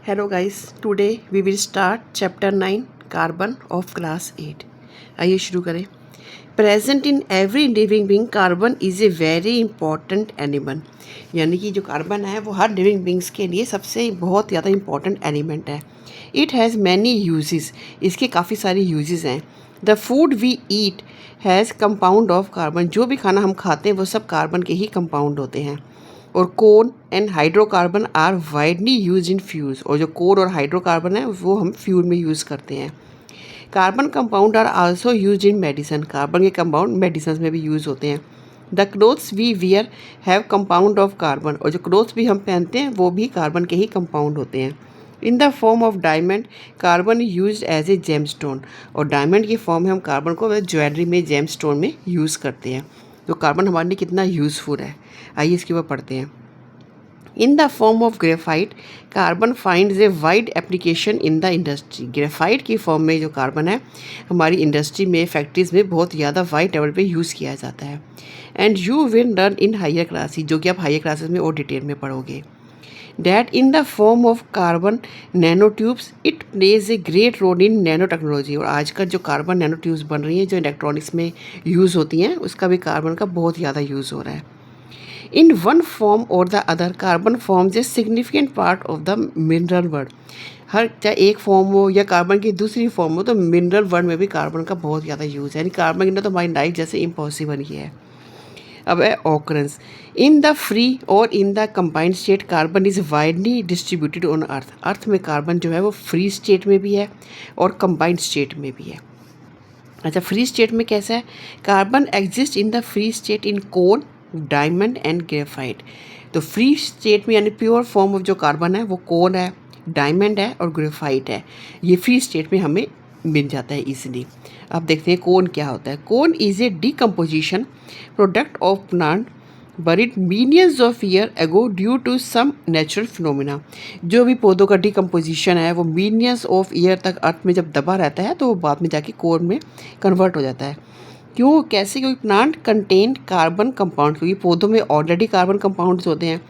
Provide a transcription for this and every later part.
Hello guys, today we will start chapter 9 carbon of class 8. आइए शुरू करें. Present in every living being carbon is a very important element. यानी कि जो carbon है वो हर लिविंग बींग्स के लिए सबसे बहुत ज़्यादा इंपॉर्टेंट एलिमेंट है. It has many uses. इसके काफ़ी सारी यूजेस हैं. The food we eat has compound of carbon. जो भी खाना हम खाते हैं वो सब कार्बन के ही कंपाउंड होते हैं. और coal and hydrocarbon are widely use in fuels. और जो कोन और हाइड्रोकार्बन है वो हम फ्यूल में यूज़ करते हैं. Carbon compound are also use in medicine. Carbon के कंपाउंड मेडिसिन में भी यूज़ होते हैं. The clothes we wear have compound of carbon. और जो क्लोथ्स भी हम पहनते हैं वो भी कार्बन के ही कंपाउंड होते हैं. In the form of diamond carbon use as a gemstone. और डायमंड की फॉर्म में हम कार्बन को ज्वेलरी में जेम स्टोन में यूज़ करते हैं. तो कार्बन हमारे लिए कितना यूज़फुल है, आइए इसके ऊपर पढ़ते हैं. In the form of graphite carbon finds a wide application in the industry. Graphite की फॉर्म में जो कार्बन है हमारी इंडस्ट्री में, फैक्ट्रीज में बहुत ज़्यादा वाइड लेवल पे यूज़ किया जाता है. And you will learn in higher classes, जो कि आप हायर क्लासेस में और डिटेल में पढ़ोगे. That in the form of carbon nano tubes it plays a great role in nanotechnology. और आजकल जो कार्बन नैनो ट्यूब्स बन रही हैं जो इलेक्ट्रॉनिक्स में यूज़ होती हैं उसका भी कार्बन का बहुत ज़्यादा यूज़ हो रहा है. In one form or the other, carbon forms a significant part of the mineral world. हर चाहे एक फॉर्म हो या कार्बन की दूसरी फॉर्म हो, तो मिनरल वर्ल्ड में भी कार्बन का बहुत ज़्यादा यूज़ है. यानी कार्बन के बिना तो हमारी लाइफ जैसे इम्पॉसिबल ही है. अब है ऑकरेंस. इन द फ्री और in the combined state carbon is widely distributed on earth. Earth में कार्बन जो है वो फ्री स्टेट में भी है और कंबाइंड स्टेट में भी है. अच्छा, फ्री स्टेट में कैसा है? Carbon exist in the free state in coal, diamond and graphite. तो फ्री स्टेट में यानी प्योर फॉर्म ऑफ जो कार्बन है वो कोल है, डायमंड है और ग्रेफाइट है. ये फ्री स्टेट में हमें मिल जाता है इजीली. अब देखते हैं कोन क्या होता है. Coal is a decomposition product of plant buried millions of year ago due to some natural phenomena. जो भी पौधों का डिकम्पोजिशन है वो मिलियंस ऑफ ईयर तक अर्थ में जब दबा रहता है तो वो बाद में जाके कोन में कन्वर्ट हो जाता है. क्यों, कैसे? क्योंकि प्लांट कंटेन कार्बन कंपाउंड, क्योंकि पौधों में ऑलरेडी कार्बन कंपाउंड्स होते हैं.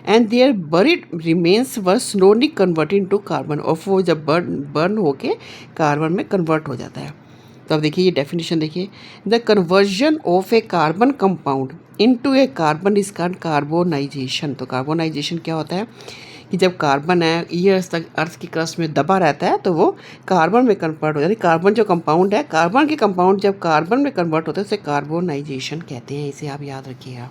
And their buried remains were slowly converted to carbon. और वो जब बर्न होके कार्बन में कन्वर्ट हो जाता है. तो अब देखिए ये डेफिनेशन देखिए. The conversion of A carbon compound into A carbon is called carbonisation. तो कार्बोनाइजेशन क्या होता है कि जब कार्बन है ईयर्स तक अर्थ की क्रस्ट में दबा रहता है तो वो कार्बन में कन्वर्ट हो जाता है. कार्बन जो कंपाउंड है, कार्बन के कंपाउंड जब कार्बन में कन्वर्ट होते हैं उसे कार्बोनाइजेशन कहते हैं. इसे आप याद रखिएगा.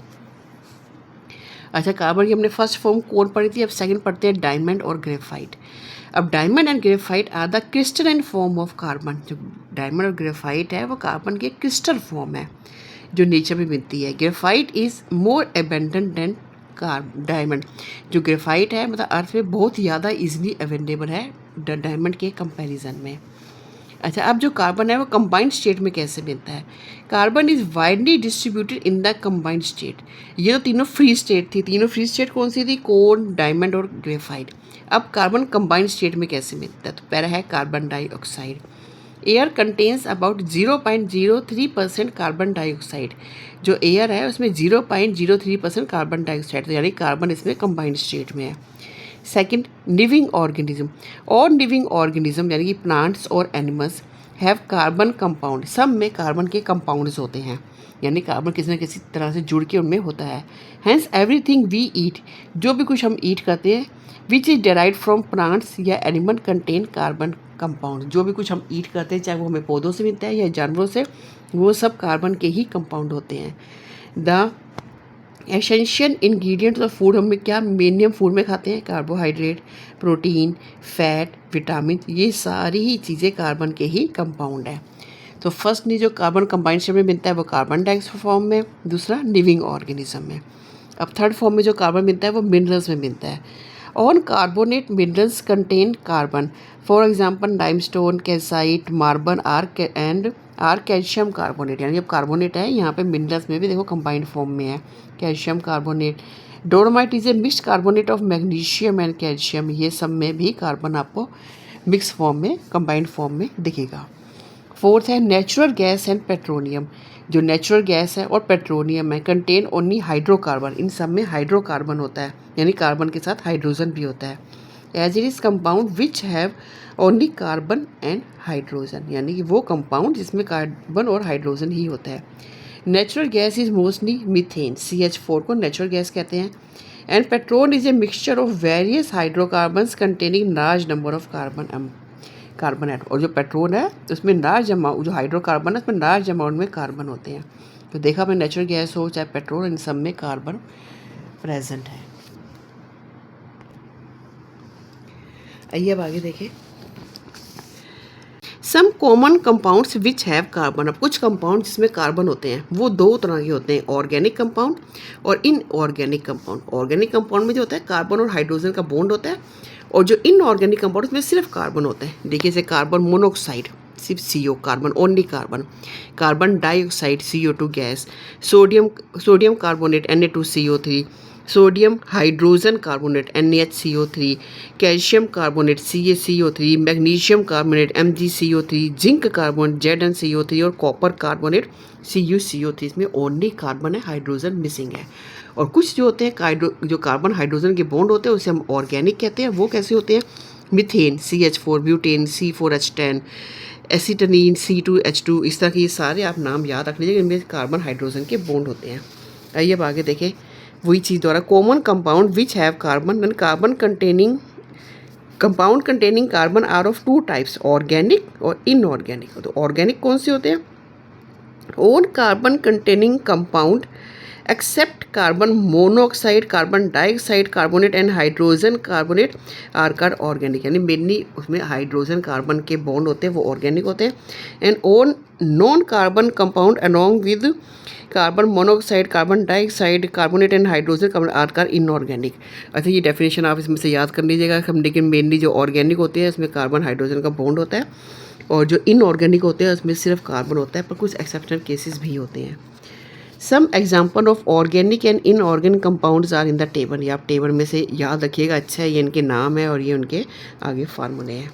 अच्छा, कार्बन की हमने फर्स्ट फॉर्म कोन पढ़ी थी. अब सेकंड पढ़ते हैं डायमंड और ग्रेफाइट. अब diamond and graphite are the crystalline form of carbon. जो डायमंड और ग्रेफाइट है वो कार्बन की क्रिस्टल फॉर्म है जो नेचर में मिलती है. Graphite is more abandoned then diamond. जो ग्रेफाइट है मतलब अर्थ में बहुत ज़्यादा इजीली अवेलेबल है डायमंड के कंपैरिजन में. अच्छा, अब जो कार्बन है वो कंबाइंड स्टेट में कैसे मिलता है? Carbon is widely distributed in the combined state. ये तो तीनों फ्री स्टेट थी. तीनों फ्री स्टेट कौन सी थी? कोन, डायमंड और ग्रेफाइट. अब कार्बन कंबाइंड स्टेट में कैसे मिलता है? तो पहला है carbon dioxide. Air contains about 0.03% carbon dioxide. जो एयर है उसमें 0.03% कार्बन डाइऑक्साइड, तो यानी कार्बन इसमें कंबाइंड स्टेट में है. Second, living organism. और लिविंग ऑर्गेनिज्म यानी कि प्लांट्स और एनिमल्स हैव कार्बन कंपाउंड. सब में कार्बन के कंपाउंड्स होते हैं, यानी कार्बन किसी न किसी तरह से जुड़ के उनमें होता है. हैंस एवरीथिंग वी ईट, जो भी कुछ हम ईट करते हैं, which is derived from plants या एनिमल कंटेन कार्बन कंपाउंड. जो भी कुछ हम ईट करते हैं चाहे वो हमें पौधों से मिलता है या जानवरों से, वो सब कार्बन के ही कंपाउंड होते हैं. The essential ingredients of food, हम क्या मेन फूड में खाते हैं? कार्बोहाइड्रेट, प्रोटीन, फैट, विटामिन, ये सारी ही चीज़ें कार्बन के ही कंपाउंड है. तो फर्स्ट ने जो कार्बन कंबाइंड स्टेट में मिलता है वो कार्बन डाइऑक्साइड फॉर्म में, दूसरा लिविंग ऑर्गेनिज्म में. अब थर्ड फॉर्म में जो कार्बन मिलता है वो मिनरल्स में मिलता है. All carbonate minerals contain carbon. For example limestone, calcite, marble or calcium carbonate. यानी जब कार्बोनेट है यहाँ पे मिनरल्स में भी देखो कंबाइंड फॉर्म में है calcium carbonate. Dolomite is a mix carbonate of magnesium and calcium. ये सब में भी कार्बन आपको मिक्स फॉर्म में, कंबाइंड फॉर्म में दिखेगा. फोर्थ है नेचुरल गैस एंड पेट्रोलियम. जो नेचुरल गैस है और पेट्रोलियम है कंटेन ओनली हाइड्रोकार्बन. इन सब में हाइड्रोकार्बन होता है, यानी कार्बन के साथ हाइड्रोजन भी होता है. As it is compound which have only carbon and hydrogen, यानी कि वो कंपाउंड जिसमें कार्बन और हाइड्रोजन ही होता है। Natural gas is mostly methane, CH4 को नेचुरल गैस कहते हैं। And petrol is a mixture of various hydrocarbons containing large number of carbon atom. और जो पेट्रोल है उसमें लार्ज अमाउंट, जो हाइड्रोकार्बन है उसमें लार्ज अमाउंट में कार्बन होते हैं। तो देखा आपने, नेचुरल गैस हो चाहे पेट्रोल, इन सब में कार्बन प्रेजेंट है। आइए अब आगे देखें। Some common compounds which have carbon. अब कुछ कंपाउंड जिसमें कार्बन होते हैं वो दो तरह के होते हैं, ऑर्गेनिक कंपाउंड और इनऑर्गेनिक कंपाउंड। ऑर्गेनिक कंपाउंड में जो होता है कार्बन और हाइड्रोजन का बॉन्ड होता है, और जो इनऑर्गेनिक कंपाउंड उसमें सिर्फ कार्बन होता है। देखिए जैसे कार्बन मोनोऑक्साइड सिर्फ CO, carbon only carbon, carbon dioxide CO2 gas, sodium carbonate Na2CO3, sodium hydrogen carbonate NaHCO3, calcium carbonate CaCO3, magnesium carbonate MgCO3, zinc carbonate ZnCO3 और कॉपर कार्बोनेट CuCO3। इसमें only carbon है, hydrogen missing है। और कुछ जो होते हैं जो कार्बन हाइड्रोजन के बॉन्ड होते हैं उसे हम ऑर्गेनिक कहते हैं। वो कैसे होते हैं? Methane CH4, butane C4H10, एसिटनीन C2H2, इस तरह के ये सारे आप नाम याद रख लीजिए, इनमें कार्बन हाइड्रोजन के बॉन्ड होते हैं। आइए अब आगे देखें वही चीज़ द्वारा। Common compound which have carbon and carbon containing compound containing carbon are of two types, organic और इनऑर्गेनिक। तो ऑर्गेनिक कौन से होते हैं? All carbon containing compound except carbon monoxide, carbon dioxide carbonate and hydrogen carbonate are called organic, यानी mainly उसमें hydrogen carbon के bond होते हैं वो ऑर्गेनिक होते हैं। And all non carbon compound along with carbon monoxide, carbon dioxide carbonate and hydrogen carbon are called inorganic. अच्छा ये डेफिनेशन आप इसमें से याद कर लीजिएगा हम, लेकिन मेनली जो ऑर्गेनिक होते हैं इसमें कार्बन हाइड्रोजन का बॉन्ड होता है, और जो इनऑर्गेनिक होते हैं उसमें सिर्फ कार्बन होता है, पर कुछ एक्सेप्शनल केसेस भी होते हैं। Some example of organic and inorganic compounds are in the table. ये आप टेबल में से याद रखिएगा, अच्छा है, ये इनके नाम है और ये उनके आगे फार्मूले हैं।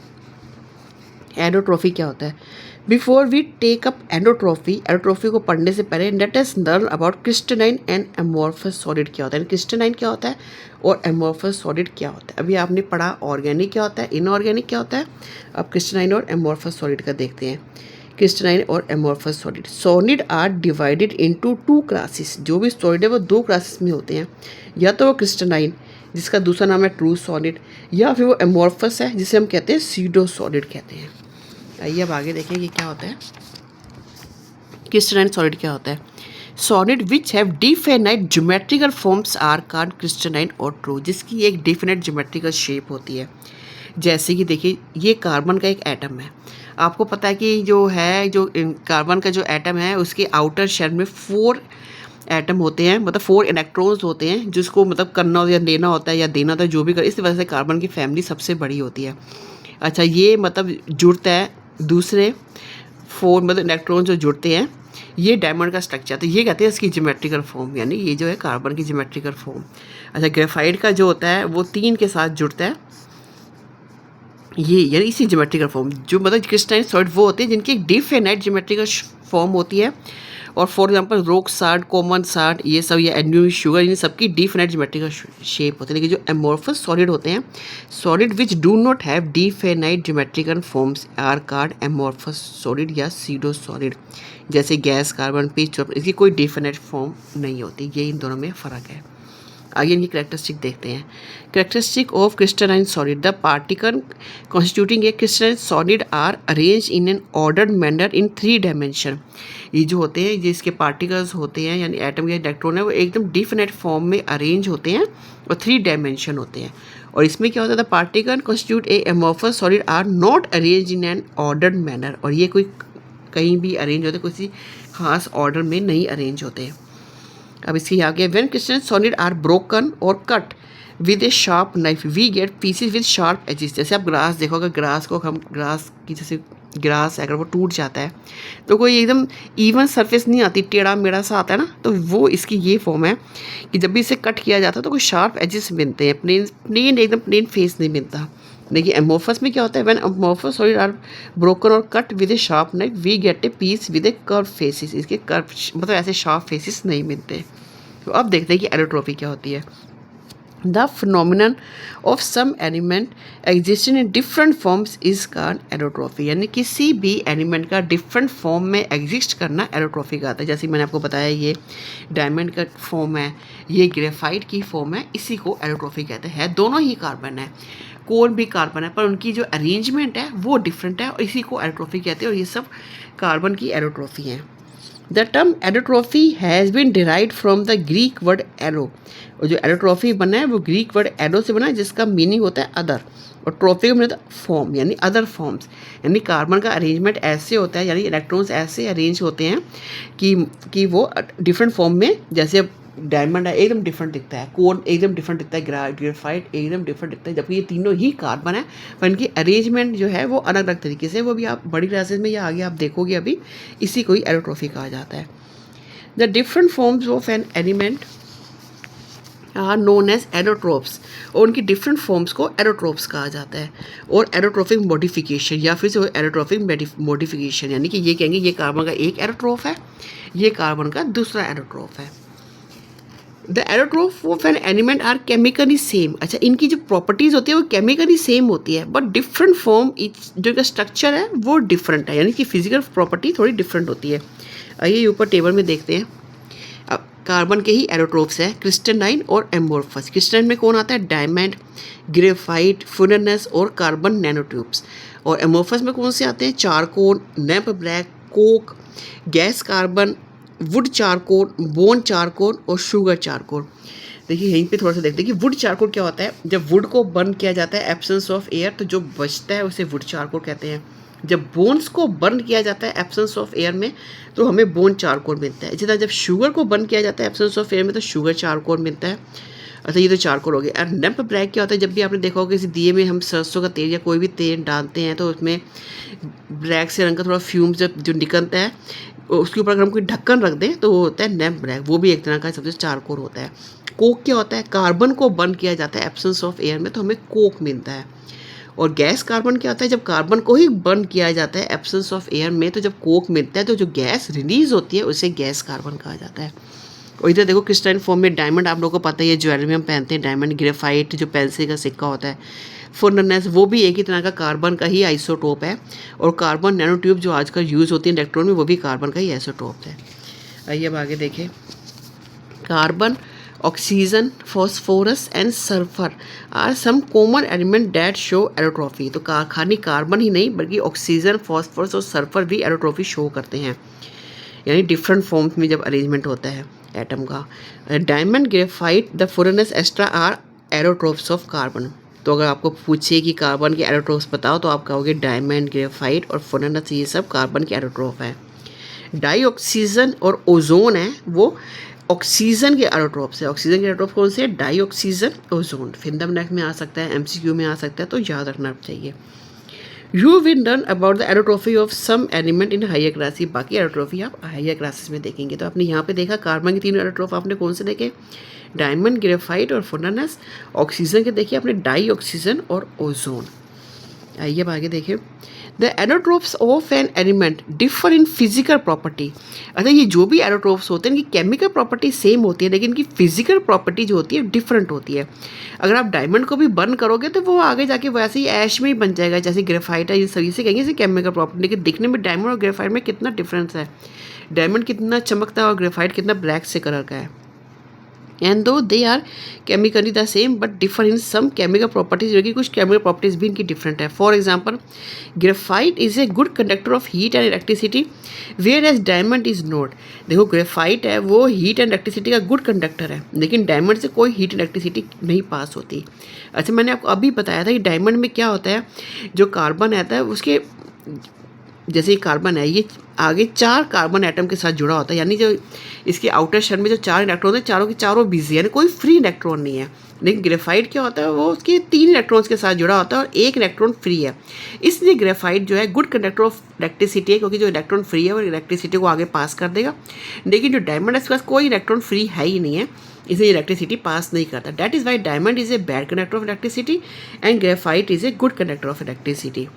एडोट्रॉफी क्या होता है? बिफोर वी टेक अप एडोट्रॉफी को पढ़ने से पहले let us learn about crystalline and amorphous solid क्या होता है। क्रिस्टलाइन क्या होता है और एमोर्फस सॉलिड क्या होता है? अभी आपने पढ़ा ऑर्गेनिक क्या होता है, इनऑर्गेनिक क्या होता है। अब क्रिस्टलाइन और एमोर्फस सॉलिड का देखते हैं। क्रिस्टलाइन और amorphous solid. Solid are divided into two classes. जो भी सॉलिड है वो दो क्लासेस में होते हैं, या तो वो क्रिस्टलाइन जिसका दूसरा नाम है ट्रू सॉलिड, या फिर वो एमोर्फस है जिसे हम कहते हैं सीडो सॉलिड कहते हैं। आइए अब आगे देखें कि क्या होता है। क्रिस्टलाइन सॉलिड क्या होता है? Solid which have definite geometrical forms are called crystalline और ट्रू, जिसकी एक डिफिनाइट ज्योमेट्रिकल शेप होती है। जैसे कि देखिए ये कार्बन का एक एटम है, आपको पता है कि जो कार्बन का जो एटम है उसके आउटर शेल में 4 एटम होते हैं, मतलब 4 इलेक्ट्रॉन्स होते हैं, जिसको मतलब करना या लेना होता है या देना होता है, जो भी कर, इस वजह से कार्बन की फैमिली सबसे बड़ी होती है। अच्छा ये मतलब जुड़ता है दूसरे 4 मतलब इलेक्ट्रॉन जो जुड़ते हैं, ये डायमंड का स्ट्रक्चर, तो ये कहते हैं इसकी ज्योमेट्रिकल फॉर्म, यानी ये जो है कार्बन की ज्योमेट्रिकल फॉर्म। अच्छा ग्रेफाइट का जो होता है वो 3 के साथ जुड़ता है, ये यानी इसी ज्योमेट्रिकल फॉर्म। जो मतलब क्रिस्टलाइन सॉलिड वो होते हैं जिनकी एक डिफिनाइट ज्योमेट्रिकल फॉर्म होती है, और for example rock salt, common salt, ये सब, या एल्यूमिनियम शुगर, इन सबकी डिफिनाइट ज्योमेट्रिकल शेप होती है। लेकिन जो एमोर्फस सॉलिड होते हैं, solid which do not have definite geometrical forms are called amorphous solid या सीडो सॉलिड। जैसे गैस, कार्बन, पिच, इसकी कोई डिफिनाइट फॉर्म नहीं होती। ये इन दोनों में फ़र्क है। आगे इनकी कैरेक्टरिस्टिक देखते हैं। Characteristic of crystalline solid. The particle constituting a crystalline solid are arrange in an ordered manner in 3 dimension. ये जो होते हैं, जिसके पार्टिकल्स होते हैं यानी एटम या इलेक्ट्रॉन है, वो एकदम डिफिनेट फॉर्म में अरेंज होते हैं और 3 डायमेंशन होते हैं। और इसमें क्या होता है? The particle constitute a amorphous solid are not arrange in an ordered manner. और ये कोई कहीं भी अरेंज होते, किसी खास ऑर्डर में नहीं अरेंज होते। अब इसके आगे, when crystalline solid are broken और cut with a sharp knife we get pieces with sharp edges. जैसे आप ग्रास देखोगे, ग्रास को हम ग्रास की जैसे ग्रास अगर वो टूट जाता है तो कोई एकदम इवन सरफेस नहीं आती, टेढ़ा मेढ़ा सा आता है ना, तो वो इसकी ये फॉर्म है कि जब भी इसे कट किया जाता है तो कोई शार्प एजेस मिलते हैं, प्लेन एकदम प्लेन फेस नहीं मिलता। देखिए एमोर्फस में क्या होता है? When amorphous solid are broken और cut with a sharp knife we get a piece with a curve faces. इसके कर्व मतलब ऐसे शार्प फेसिस नहीं मिलते। तो अब देखते हैं कि एडोट्रॉफी क्या होती है। The phenomenon of some element existing in different forms is called एरोट्रॉफी, यानी किसी भी एलिमेंट का डिफरेंट फॉर्म में एग्जिस्ट करना एरोट्रॉफी का आता है। जैसे मैंने आपको बताया ये डायमंड का फॉर्म है, ये ग्रेफाइट की फॉर्म है, इसी को एरोट्रॉफी कहते हैं। दोनों ही कार्बन है, कोर भी कार्बन है, पर उनकी जो अरेंजमेंट है वो डिफरेंट है और इसी को एरोट्रॉफी कहते हैं और ये सब कार्बन की एरोट्रॉफी हैं। The term allotropy has been derived from the Greek word allo, और जो एरोट्रॉफी बना है वो ग्रीक वर्ड एरो से बना है जिसका मीनिंग होता है अदर, और ट्रॉफी का मीनिंग होता है फॉर्म यानी अदर फॉर्म्स, यानी कार्बन का अरेंजमेंट ऐसे होता है, यानी इलेक्ट्रॉन्स ऐसे अरेंज होते हैं कि वो डिफरेंट फॉर्म में, जैसे अब डायमंड है एकदम डिफरेंट दिखता है, कोर एकदम डिफरेंट दिखता है, ग्रेफाइट एकदम डिफरेंट दिखता है, जबकि ये तीनों ही कार्बन है पर इनकी अरेंजमेंट जो है वो अलग अलग तरीके से, वो भी आप बड़ी क्लासेस में या आगे आप देखोगे अभी, इसी को ही एरोट्रॉफी कहा जाता है। The different forms of an element are known as allotropes, और उनकी डिफरेंट फॉर्म्स को एरोट्रोप्स कहा जाता है। और एरोट्रोफिक मॉडिफिकेशन या फिर से एरोट्रोफिक मॉडिफिकेशन, यानी कि ये कहेंगे ये कार्बन का एक एरोट्रोफ है, ये कार्बन का दूसरा एरोट्रोफ है। The allotrope of an element are chemically same, अच्छा इनकी जो प्रॉपर्टीज़ होती है वो केमिकली सेम होती है, बट डिफरेंट फॉर्म, जो इनका स्ट्रक्चर है वो डिफरेंट है, यानी कि फिजिकल प्रॉपर्टी थोड़ी डिफरेंट होती है। आइए ऊपर टेबल में देखते हैं। अब कार्बन के ही एरोट्रोप्स है, क्रिस्टलाइन और एम्बोर्फस। क्रिस्टलाइन में कौन आता है? डायमंड, ग्रेफाइट, फुरनेस और कार्बन नैनोट्यूब्स। और एम्बोर्फस में कौन से आते हैं? Charcoal, nap black, coke, gas carbon, wood charcoal, bone charcoal और शुगर चारकोल। देखिए यहीं पे थोड़ा सा देखते हैं कि वुड चारकोल क्या होता है। जब वुड को बर्न किया जाता है एब्सेंस ऑफ एयर, तो जो बचता है उसे वुड चारकोल कहते हैं। जब बोन्स को बर्न किया जाता है एब्सेंस ऑफ एयर में, तो हमें बोन चारकोल मिलता है। इसी तरह जब शुगर को बर्न किया जाता है एब्सेंस ऑफ एयर में, तो शुगर चारकोल मिलता है। अच्छा ये तो चारकोल हो गया। और नैप ब्लैक क्या होता है? जब भी आपने देखा होगा किसी दिए में हम सरसों का तेल या कोई भी तेल डालते हैं तो उसमें ब्लैक से रंग का थोड़ा फ्यूम जब जो निकलता है, उसके ऊपर अगर हम कोई ढक्कन रख दें तो वो होता है नैप ब्लैक, वो भी एक तरह का सबसे चारकोल होता है। कोक क्या होता है? कार्बन को बर्न किया जाता है एब्सेंस ऑफ एयर में, तो हमें कोक मिलता है। और गैस कार्बन क्या होता है? जब कार्बन को ही बर्न किया जाता है एब्सेंस ऑफ एयर में, तो जब कोक मिलता है तो जो गैस रिलीज होती है उसे गैस कार्बन कहा जाता है। और इधर देखो क्रिस्टलाइन फॉर्म में डायमंड, आप लोगों को पता है ये ज्वेलरी में हम पहनते हैं डायमंड, ग्रेफाइट जो पेंसिल का सिक्का होता है, फुरनेस वो भी एक ही तरह का कार्बन का ही आइसोटोप है। और कार्बन नैनोट्यूब जो आजकल यूज़ होती है इलेक्ट्रॉन में, वो भी कार्बन का ही आइसोटोप है। आइए अब आगे देखें। Carbon, oxygen, phosphorus and sulphur are some common element that show allotropy. तो खाली कार्बन ही नहीं बल्कि ऑक्सीजन, फॉस्फोरस और सल्फर भी एरोट्रॉफी शो करते हैं, यानी डिफरेंट फॉर्म्स में जब अरेंजमेंट होता है एटम का। Diamond, graphite, the fullerenes extra are allotropes of carbon. तो अगर आपको पूछे कि कार्बन के एरोट्रोप्स बताओ तो आप कहोगे डायमंड, ग्रेफाइट और फुरनेस, ये सब कार्बन के एरोट्रोप है। डाईऑक्सीजन और ओजोन है वो ऑक्सीजन के एरोट्रोप्स है। ऑक्सीजन के एरोट्रोप कौन से? डाईऑक्सीजन, ओजोन। फिंदम नेक में आ सकता है, एमसीक्यू में आ सकता है, तो याद रखना चाहिए। You will learn about the allotropy of some element in higher class. बाकी एरोट्रॉफी आप हायर क्लासेस में देखेंगे। तो आपने यहाँ पे देखा कार्बन के तीनों एरोट्रॉफ आपने कौन से देखे? डायमंड, ग्रेफाइट और फुरनेस। ऑक्सीजन के देखिए आपने डाई ऑक्सीजन और ओजोन। आइए अब आगे देखिए। The allotropes of an element differ in physical property. अच्छा ये जो भी एरोट्रोप्स होते हैं इनकी केमिकल प्रॉपर्टी सेम होती है, लेकिन इनकी फिजिकल प्रॉपर्टी जो होती है डिफरेंट होती है। अगर आप डायमंड को भी बर्न करोगे तो वो आगे जाके वैसे ही ऐश में ही बन जाएगा, जैसे ग्रेफाइट है, ये सभी से कहेंगे इसे केमिकल प्रॉपर्टी। लेकिन दिखने में डायमंड और ग्रेफाइट में कितना डिफरेंस है। डायमंड कितना चमकता है और ग्रेफाइट कितना ब्लैक से कलर का है। And though they are chemically the same but differ in some chemical properties, जो कि कुछ केमिकल प्रॉपर्टीज भी इनकी डिफरेंट है। For example graphite is a good conductor of heat and electricity whereas diamond is not. देखो graphite है वो heat and electricity का गुड कंडक्टर है, लेकिन डायमंड से कोई हीट इलेक्ट्रिसिटी नहीं पास होती। अच्छा मैंने आपको अभी बताया था कि डायमंड में क्या होता है, जो कार्बन आता है उसके जैसे कार्बन है ये आगे 4 कार्बन एटम के साथ जुड़ा होता है, यानी जो इसके आउटर शेल में जो 4 इलेक्ट्रॉन है चारों के चारों बिजी, यानी कोई फ्री इलेक्ट्रॉन नहीं है। लेकिन ग्रेफाइट क्या होता है, वो उसके 3 इलेक्ट्रॉन्स के साथ जुड़ा होता है और 1 इलेक्ट्रॉन फ्री है। इसलिए ग्रेफाइट जो है गुड कंडक्टर ऑफ इलेक्ट्रिसिटी है, क्योंकि जो इलेक्ट्रॉन फ्री है वो इलेक्ट्रिसिटी को आगे पास कर देगा। लेकिन जो डायमंड है इसके पास कोई इलेक्ट्रॉन फ्री है ही नहीं है, इसलिए इलेक्ट्रिसिटी पास नहीं करता। That is why diamond is a bad conductor of electricity and graphite is a good conductor of electricity.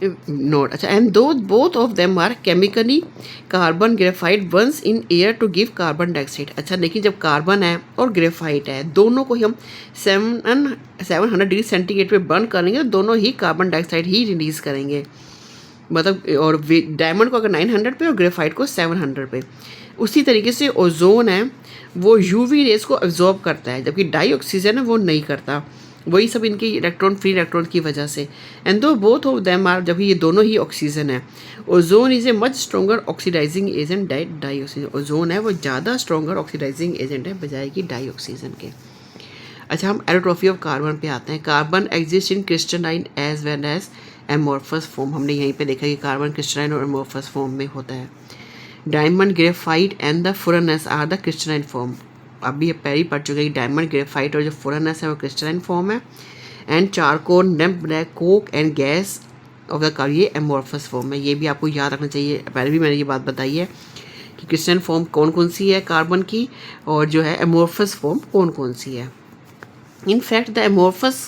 Note, अच्छा, and though both of them are chemically carbon graphite once in air to give carbon dioxide. अच्छा, लेकिन जब carbon है और graphite है, दोनों को ही हम 700 डिग्री सेंटीग्रेड पे बर्न करेंगे तो दोनों ही कार्बन डाइऑक्साइड ही रिलीज़ करेंगे। मतलब, और डायमंड को अगर 900 पे और ग्रेफाइट को 700 पे। उसी तरीके से ओजोन है वो यूवी रेस को एब्जॉर्ब करता है, जबकि डाई ऑक्सीजन है वो नहीं करता। वही सब इनके इलेक्ट्रॉन फ्री इलेक्ट्रॉन की वजह से। And though both of them are, जब ये दोनों ही ऑक्सीजन है। Ozone is a much stronger oxidising agent dioxygen. Ozone है वो ज़्यादा स्ट्रोंगर ऑक्सीडाइजिंग एजेंट है बजाय कि डाई ऑक्सीजन के। अच्छा, हम एरोट्रॉफी ऑफ कार्बन पे आते हैं। Carbon exist in crystalline as well as amorphous form. हमने यहीं पे देखा कि कार्बन क्रिस्टलाइन और एमोर्फस फॉर्म में होता है। Diamond, graphite and the fullerenes are the crystalline form. अभी ये पहले ही पढ़ चुके हैं कि डायमंड, ग्रेफाइट और जो फुरानस है वो क्रिस्टलाइन फॉर्म है। And charcoal, lamp black, coke and gas of the car, ये एमोर्फस फॉर्म है। ये भी आपको याद रखना चाहिए, पहले भी मैंने ये बात बताई है कि क्रिस्टलाइन फॉर्म कौन कौन सी है कार्बन की, और जो है एमोर्फस फॉर्म कौन कौन सी है। In fact, the amorphous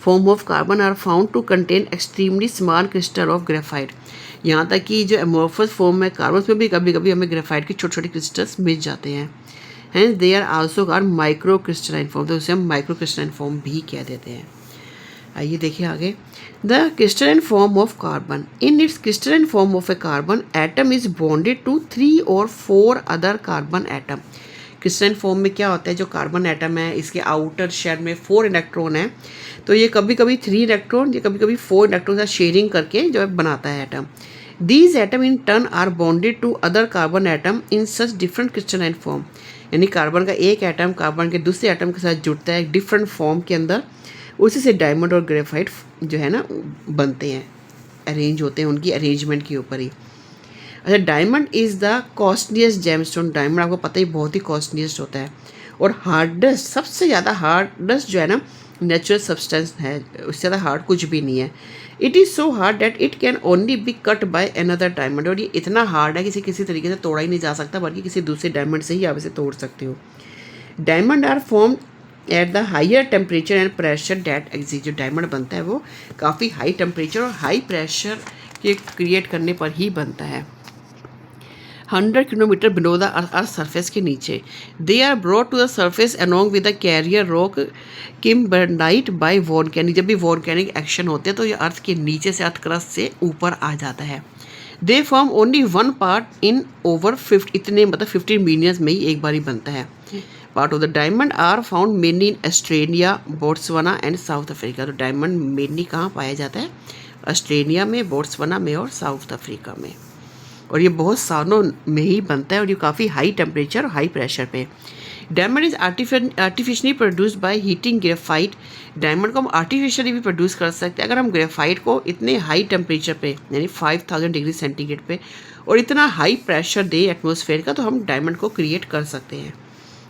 form of carbon are found to contain extremely small crystal of graphite. यहाँ तक कि जो amorphous form है कार्बन में भी कभी कभी हमें ग्रेफाइट के छोटे छोटे क्रिस्टल्स मिल जाते हैं। Hence they are also called microcrystalline form, तो उसे हम microcrystalline form भी कह देते हैं। आइए देखिए आगे। The crystalline form of carbon. In its crystalline form of a carbon, atom is bonded to 3 or 4 other carbon atom. Crystalline form में क्या होता है, जो कार्बन एटम है इसके आउटर शेल में 4 इलेक्ट्रॉन है, तो ये कभी कभी 3 इलेक्ट्रॉन, ये कभी कभी 4 इलेक्ट्रॉन का शेयरिंग करके जो है बनाता है atom. These atom in turn are bonded to other carbon atom in such different crystalline form. यानी कार्बन का एक एटम कार्बन के दूसरे एटम के साथ जुड़ता है डिफरेंट फॉर्म के अंदर, उसी से डायमंड और ग्रेफाइट जो है ना बनते हैं, अरेंज होते हैं उनकी अरेंजमेंट के ऊपर ही। अच्छा, diamond is the costliest gemstone. Diamond आपको पता ही बहुत ही कॉस्टलीस्ट होता है, और हार्डेस्ट, सबसे ज़्यादा हार्डेस्ट जो है ना नेचुरल सब्सटेंस है, उससे ज़्यादा हार्ड कुछ भी नहीं है। It is so hard that it can only be cut by another diamond. और ये इतना हार्ड है कि किसी तरीके से तोड़ा ही नहीं जा सकता, बल्कि किसी दूसरे डायमंड से ही आप इसे तोड़ सकते हो। Diamond are form at the higher temperature and pressure that exist. जो डायमंड बनता है वो काफ़ी हाई टेम्परेचर और हाई प्रेशर के क्रिएट करने पर ही बनता है। 100 kilometre below the earth surface के नीचे। They are brought to the surface along with the carrier rock kimberlite by volcanic. जब भी वॉल्केनिक एक्शन होते हैं तो ये अर्थ के नीचे से, अर्थ क्रस्ट से ऊपर आ जाता है। They form only 1 part in over 50, इतने मतलब 15 मिलियंस में ही एक बार ही बनता है। Part of the diamond are found mainly in Australia, Botswana and South Africa. तो डायमंड मेनली कहाँ पाया जाता है? ऑस्ट्रेलिया में, बोट्सवाना में और साउथ अफ्रीका में। और ये बहुत सालों में ही बनता है, और ये काफ़ी हाई टेम्परेचर और हाई प्रेशर पे। Diamond is artificially produced by heating graphite. Diamond को हम आर्टिफिशियली भी प्रोड्यूस कर सकते हैं अगर हम ग्रेफाइट को इतने हाई टेम्परेचर पे, यानी 5000 डिग्री सेंटीग्रेड पे, और इतना हाई प्रेशर दे एटमॉस्फेयर का, तो हम डायमंड को क्रिएट कर सकते हैं।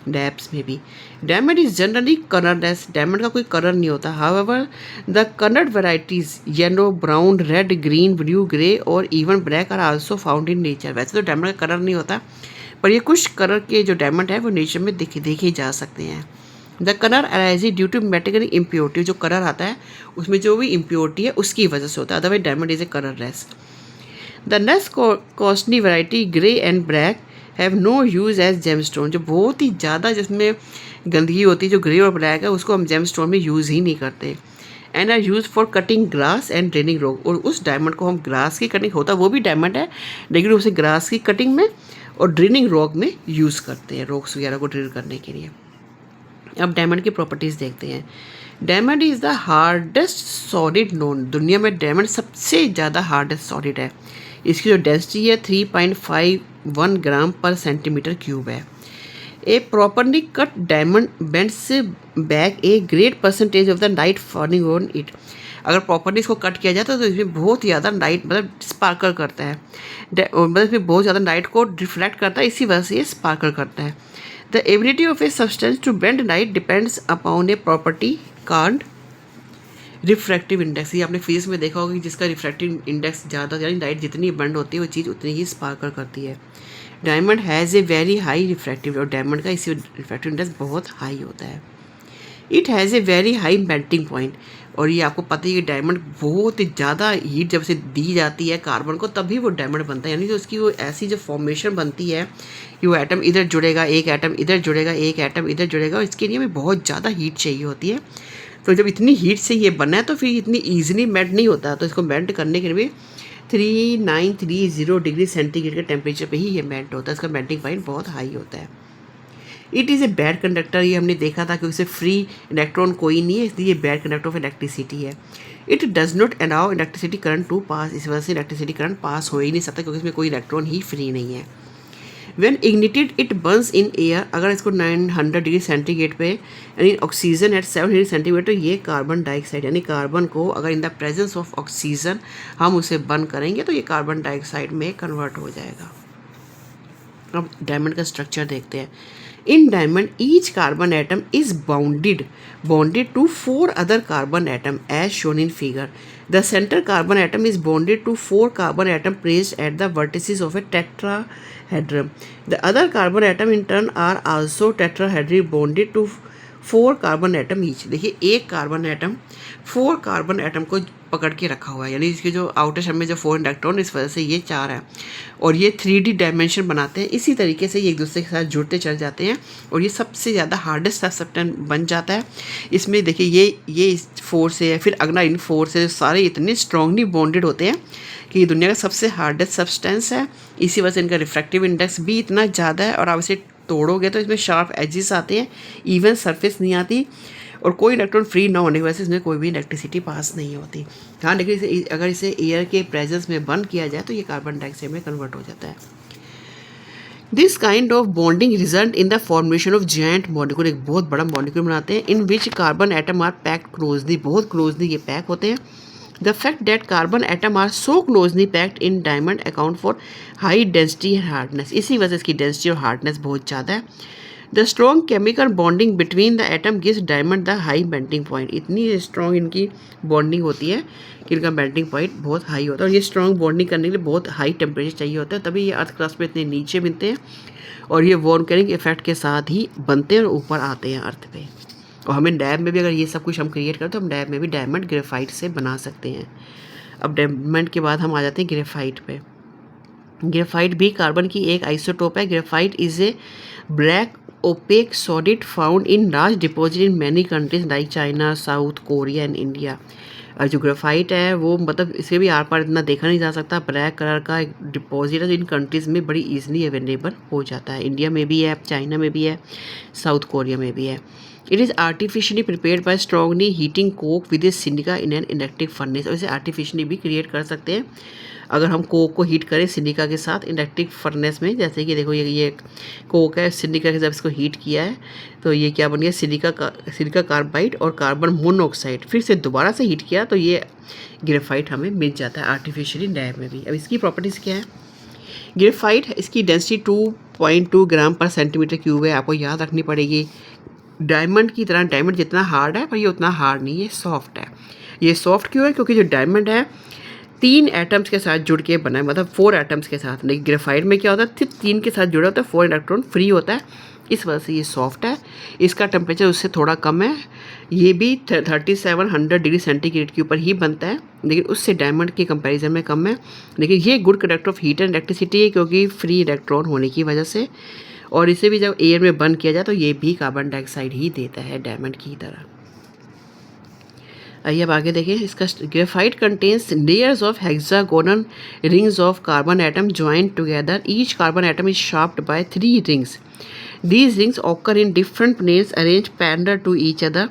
डैप्स में भी diamond is generally colourless. Diamond का कोई कलर नहीं होता। However the coloured varieties yellow, brown, red, green, blue, grey और even black are also found in nature. वैसे तो डायमंड का कलर नहीं होता, पर ये कुछ कलर के जो डायमंड है वो नेचर में देखे जा सकते हैं। The colour arise due to material impurity. जो कलर आता है उसमें जो भी इम्प्योरिटी है उसकी वजह से होता है, otherwise diamond is a colourless. The next costly variety grey and black have no use as gemstone. जो बहुत ही ज़्यादा जिसमें गंदगी होती है, जो ग्रे और ब्लैक है, उसको हम जेमस्टोन में यूज़ ही नहीं करते। And are use for cutting grass and draining rock. और उस डायमंड को हम ग्रास की कटिंग, होता वो भी डायमंड है लेकिन उसे ग्रास की कटिंग में और ड्रेनिंग रॉक में यूज़ करते हैं, रॉक्स वगैरह को ड्रिल करने के लिए। अब डायमंड की प्रॉपर्टीज़ देखते हैं। Diamond is the hardest solid known. दुनिया में डायमंड सबसे ज़्यादा हार्डेस्ट सॉलिड है। इसकी जो डेंसिटी है 3.51 ग्राम पर सेंटीमीटर क्यूब है। A properly cut diamond bends back a great percentage of the light falling on it. अगर प्रॉपरली इसको कट किया जाता है तो इसमें बहुत ज़्यादा लाइट मतलब स्पार्कल करता है, मतलब इसमें बहुत ज़्यादा लाइट को रिफ्लेक्ट करता है, इसी वजह से ये स्पार्कल करता है। The ability of a substance to bend light depends upon a property called refractive index. ये आपने फिजिक्स में देखा होगा कि जिसका रिफ्रैक्टिव इंडेक्स ज़्यादा, यानी लाइट जितनी बेंड होती है वो चीज़ उतनी ही स्पार्कल करती है। Diamond has a very high refractive, और डायमंड का इसी रिफ्रैक्टिव इंडेक्स बहुत हाई होता है। It has a very high melting point, और ये आपको पता ही है कि डायमंड बहुत ही ज़्यादा हीट जब से दी जाती है कार्बन को तभी वो डायमंड बनता है, यानी कि उसकी वो ऐसी जो फॉर्मेशन बनती है कि वो एटम इधर जुड़ेगा, एक एटम इधर जुड़ेगा, एक एटम इधर जुड़ेगा, और इसके लिए हमें बहुत ज़्यादा हीट चाहिए होती है। तो जब इतनी हीट से ये बना है तो फिर इतनी ईजिली मेल्ट नहीं होता, तो इसको मेल्ट करने के लिए 3930 डिग्री सेंटीग्रेड के टेम्परेचर पे ही ये मेल्ट होता है। इसका मेल्टिंग पॉइंट बहुत हाई होता है। It is a bad conductor, ये हमने देखा था क्योंकि इसे फ्री इलेक्ट्रॉन कोई नहीं है, इसलिए ये बैड कंडक्टर ऑफ इलेक्ट्रिसिटी है। It does not allow electricity current to pass, इस वजह से इलेक्ट्रिसिटी करंट पास हो ही नहीं सकता क्योंकि इसमें कोई इलेक्ट्रॉन ही फ्री नहीं है। When ignited it burns in air, अगर इसको 900 डिग्री सेंटीग्रेड पे यानी ऑक्सीजन एट 700 सेंटीग्रेड, तो ये कार्बन डाइऑक्साइड यानी कार्बन को अगर इन द प्रेजेंस ऑफ ऑक्सीजन हम उसे बर्न करेंगे तो ये कार्बन डाइऑक्साइड में कन्वर्ट हो जाएगा। अब डायमंड का स्ट्रक्चर देखते हैं। In diamond each carbon atom is bonded to 4 other carbon atom as shown in figure. The center carbon atom is bonded to 4 carbon atom placed at the vertices of a tetrahedron. The other carbon atom in turn are also tetrahedrally bonded to 4 carbon atom each. देखिए एक carbon atom 4 carbon atom को पकड़ के रखा हुआ है, यानी इसके जो आउटर शेल में जो 4 इलेक्ट्रॉन, इस वजह से ये 4 है और ये 3D डायमेंशन बनाते हैं। इसी तरीके से ये एक दूसरे के साथ जुड़ते चल जाते हैं और ये सबसे ज़्यादा हार्डेस्ट सब्सटेंस बन जाता है। इसमें देखिए ये इस 4 से है, फिर अगला इन 4 से, सारे इतने स्ट्रांगली बॉन्डेड होते हैं कि ये दुनिया का सबसे हार्डेस्ट सब्सटेंस है। इसी वजह से इनका रिफ्रैक्टिव इंडेक्स भी इतना ज़्यादा है और आप इसे तोड़ोगे तो इसमें शार्प एजेस आते हैं, इवन सरफेस नहीं आती और कोई इलेक्ट्रॉन फ्री ना होने की वजह से इसमें कोई भी इलेक्ट्रिसिटी पास नहीं होती। हाँ, लेकिन अगर इसे एयर के प्रेजेंस में बर्न किया जाए तो ये कार्बन डाइऑक्साइड में कन्वर्ट हो जाता है। This kind of bonding result in the formation of joint molecule, एक बहुत बड़ा मॉलिक्यूल बनाते हैं, in which carbon atom are packed closely, बहुत क्लोजली ये पैक होते हैं। The fact that carbon atom are so closely packed in diamond account for high density and hardness, इसी वजह से इसकी डेंसिटी और हार्डनेस बहुत ज़्यादा है। The strong chemical bonding between the atom gives diamond the high melting point, इतनी strong इनकी बॉन्डिंग होती है कि इनका मेल्टिंग पॉइंट बहुत हाई होता है और ये स्ट्रॉन्ग बॉन्डिंग करने के लिए बहुत हाई टेम्परेचर चाहिए होता है, तभी ये अर्थ क्रस्ट पे इतने नीचे बनते हैं और ये वॉर्म इफेक्ट के साथ ही बनते हैं और ऊपर आते हैं अर्थ पे। और हमें लैब में भी अगर ये सब कुछ हम क्रिएट करें तो हम लैब में भी डायमंड ग्रेफाइट से बना सकते हैं। अब डायमंड के बाद हम आ जाते हैं ग्रेफाइट पे। ग्रेफाइट भी कार्बन की एक आइसोटोप है। Graphite is a black opaque solid found in large deposit in many countries like China, South Korea and India. और जो ग्रेफाइट है वो मतलब इसे भी आर पार इतना देखा नहीं जा सकता, ब्लैक कलर का एक डिपॉजिट है जो इन कंट्रीज़ में बड़ी ईजिली अवेलेबल हो जाता है। इंडिया में भी है, चाइना में भी है, साउथ कोरिया में भी है। It is artificially prepared by strongly heating Coke with A silica in an electric furnace, और इसे आर्टिफिशियली भी क्रिएट कर सकते हैं अगर हम कोक को हीट करें सिलिका के साथ इलेक्ट्रिक फर्नेस में। जैसे कि देखो ये कोक है, सिलिका के जब इसको हीट किया है तो ये क्या बन गया, सिलिका कार्बाइड और कार्बन मोनोऑक्साइड, फिर से दोबारा से हीट किया तो ये ग्रेफाइट हमें मिल जाता है आर्टिफिशियली लैब में भी। अब इसकी प्रॉपर्टीज़ क्या है? ग्रेफाइट इसकी डेंसिटी 2.2 ग्राम पर सेंटीमीटर क्यूब है, आपको याद रखनी पड़ेगी। डायमंड की तरह, डायमंड जितना हार्ड है पर ये उतना हार्ड नहीं है, सॉफ्ट है। ये सॉफ्ट क्यों है? क्योंकि जो डायमंड है 3 एटम्स के साथ जुड़ के बना है, मतलब 4 एटम्स के साथ। लेकिन ग्रेफाइट में क्या होता है, सिर्फ 3 के साथ जुड़ा होता है, 4 इलेक्ट्रॉन फ्री होता है, इस वजह से ये सॉफ्ट है। इसका टेम्परेचर उससे थोड़ा कम है, ये भी 3700 डिग्री सेंटीग्रेड के ऊपर ही बनता है, लेकिन उससे डायमंड के कंपैरिजन में कम है। लेकिन ये good conductor of heat and electricity है क्योंकि फ्री इलेक्ट्रॉन होने की वजह से, और इसे भी जब एयर में बर्न किया जाए तो ये भी कार्बन डाइऑक्साइड ही देता है डायमंड की तरह। आइए अब आगे देखें इसका। Graphite contains layers of hexagonal rings of carbon atom joint together. Each carbon atom is shared by 3 rings. These rings occur in different planes arranged parallel to each other.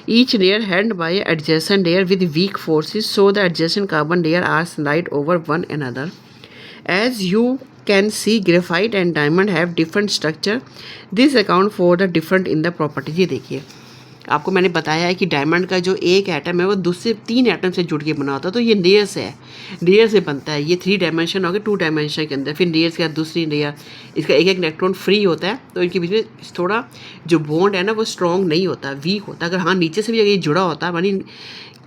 Each layer held by an adjacent layer with weak forces, so the adjacent carbon layer are slide over one another. As you can see, graphite and diamond have different structure. This account for the different in the properties. ये देखिए, आपको मैंने बताया है कि diamond का जो एक एटम है वो दूसरे 3 एटम से जुड़ के बना होता है, तो ये लेयर से है, लेयर से बनता है। ये 3 डायमेंशन हो गए, 2 डायमेंशन के अंदर, फिर लेयर्स के बाद दूसरी लेयर, इसका एक इलेक्ट्रॉन फ्री होता है, तो इनके बीच में थोड़ा जो बॉन्ड है ना वो स्ट्रॉन्ग नहीं होता, वीक होता है। अगर हाँ नीचे से भी अगर ये जुड़ा होता है, मानी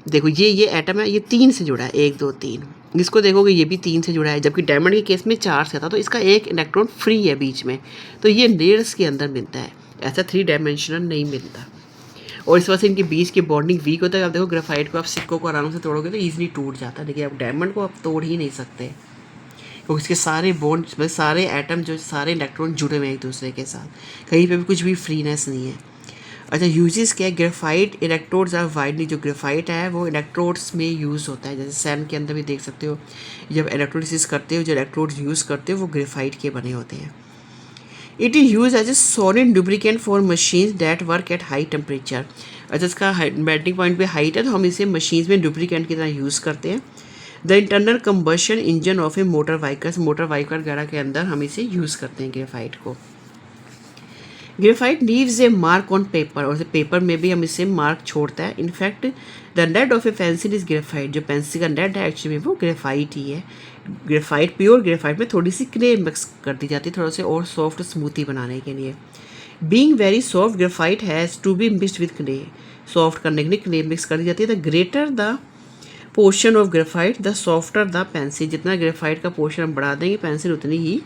देखो ये एटम है, ये 3 से जुड़ा है, 1 2 3, इसको देखोगे ये भी 3 से जुड़ा है, जबकि डायमंड के केस में 4 से था, तो इसका एक इलेक्ट्रॉन फ्री है बीच में, तो ये लेयर्स के अंदर मिलता है, ऐसा 3 डायमेंशनल नहीं मिलता। और इस वजह से इनके बीच की बॉन्डिंग वीक होता है। आप देखो ग्रेफाइट को आप सिक्कों को आराम से तोड़ोगे तो ईजिली टूट जाता है, लेकिन आप डायमंड को आप तोड़ ही नहीं सकते, क्योंकि इसके सारे बॉन्ड मतलब सारे एटम जो सारे इलेक्ट्रॉन जुड़े हुए हैं एक दूसरे के साथ, कहीं पे भी कुछ भी फ्रीनेस नहीं है। अच्छा, यूजेस क्या है? ग्रेफाइट इलेक्ट्रोड्स आर वाइडली, जो ग्रेफाइट है वो इलेक्ट्रोड्स में यूज़ होता है, जैसे सैन के अंदर भी देख सकते हो, जब इलेक्ट्रोलिसिस करते हो जो इलेक्ट्रोड्स यूज़ करते हो वो ग्रेफाइट के बने होते हैं। It is use as a solid lubricant for machines that work at high temperature. अच्छा, इसका मेल्टिंग पॉइंट पे हाइट है तो हम इसे मशीन्स में लुब्रिकेंट की तरह यूज़ करते हैं। The internal combustion engine of A motor vehicle वगैरह के अंदर हम इसे यूज़ करते हैं ग्रेफाइट को। Graphite leaves A mark on paper, और पेपर में भी हम इसे मार्क छोड़ता है। In fact the laid off A pencil is graphite, जो पेंसिल का लेड है एक्चुअली वो ग्रेफाइट ही है। ग्रेफाइट, प्योर ग्रेफाइट में थोड़ी सी क्ले मिक्स कर दी जाती है थोड़ा से और सॉफ्ट स्मूथी बनाने के लिए। Being very soft graphite has to be mixed with clay, soft करने के लिए क्ले मिक्स कर दी जाती है। The greater the portion of graphite the softer the pencil, जितना ग्रेफाइट का पोर्शन हम बढ़ा देंगे पेंसिल उतनी ही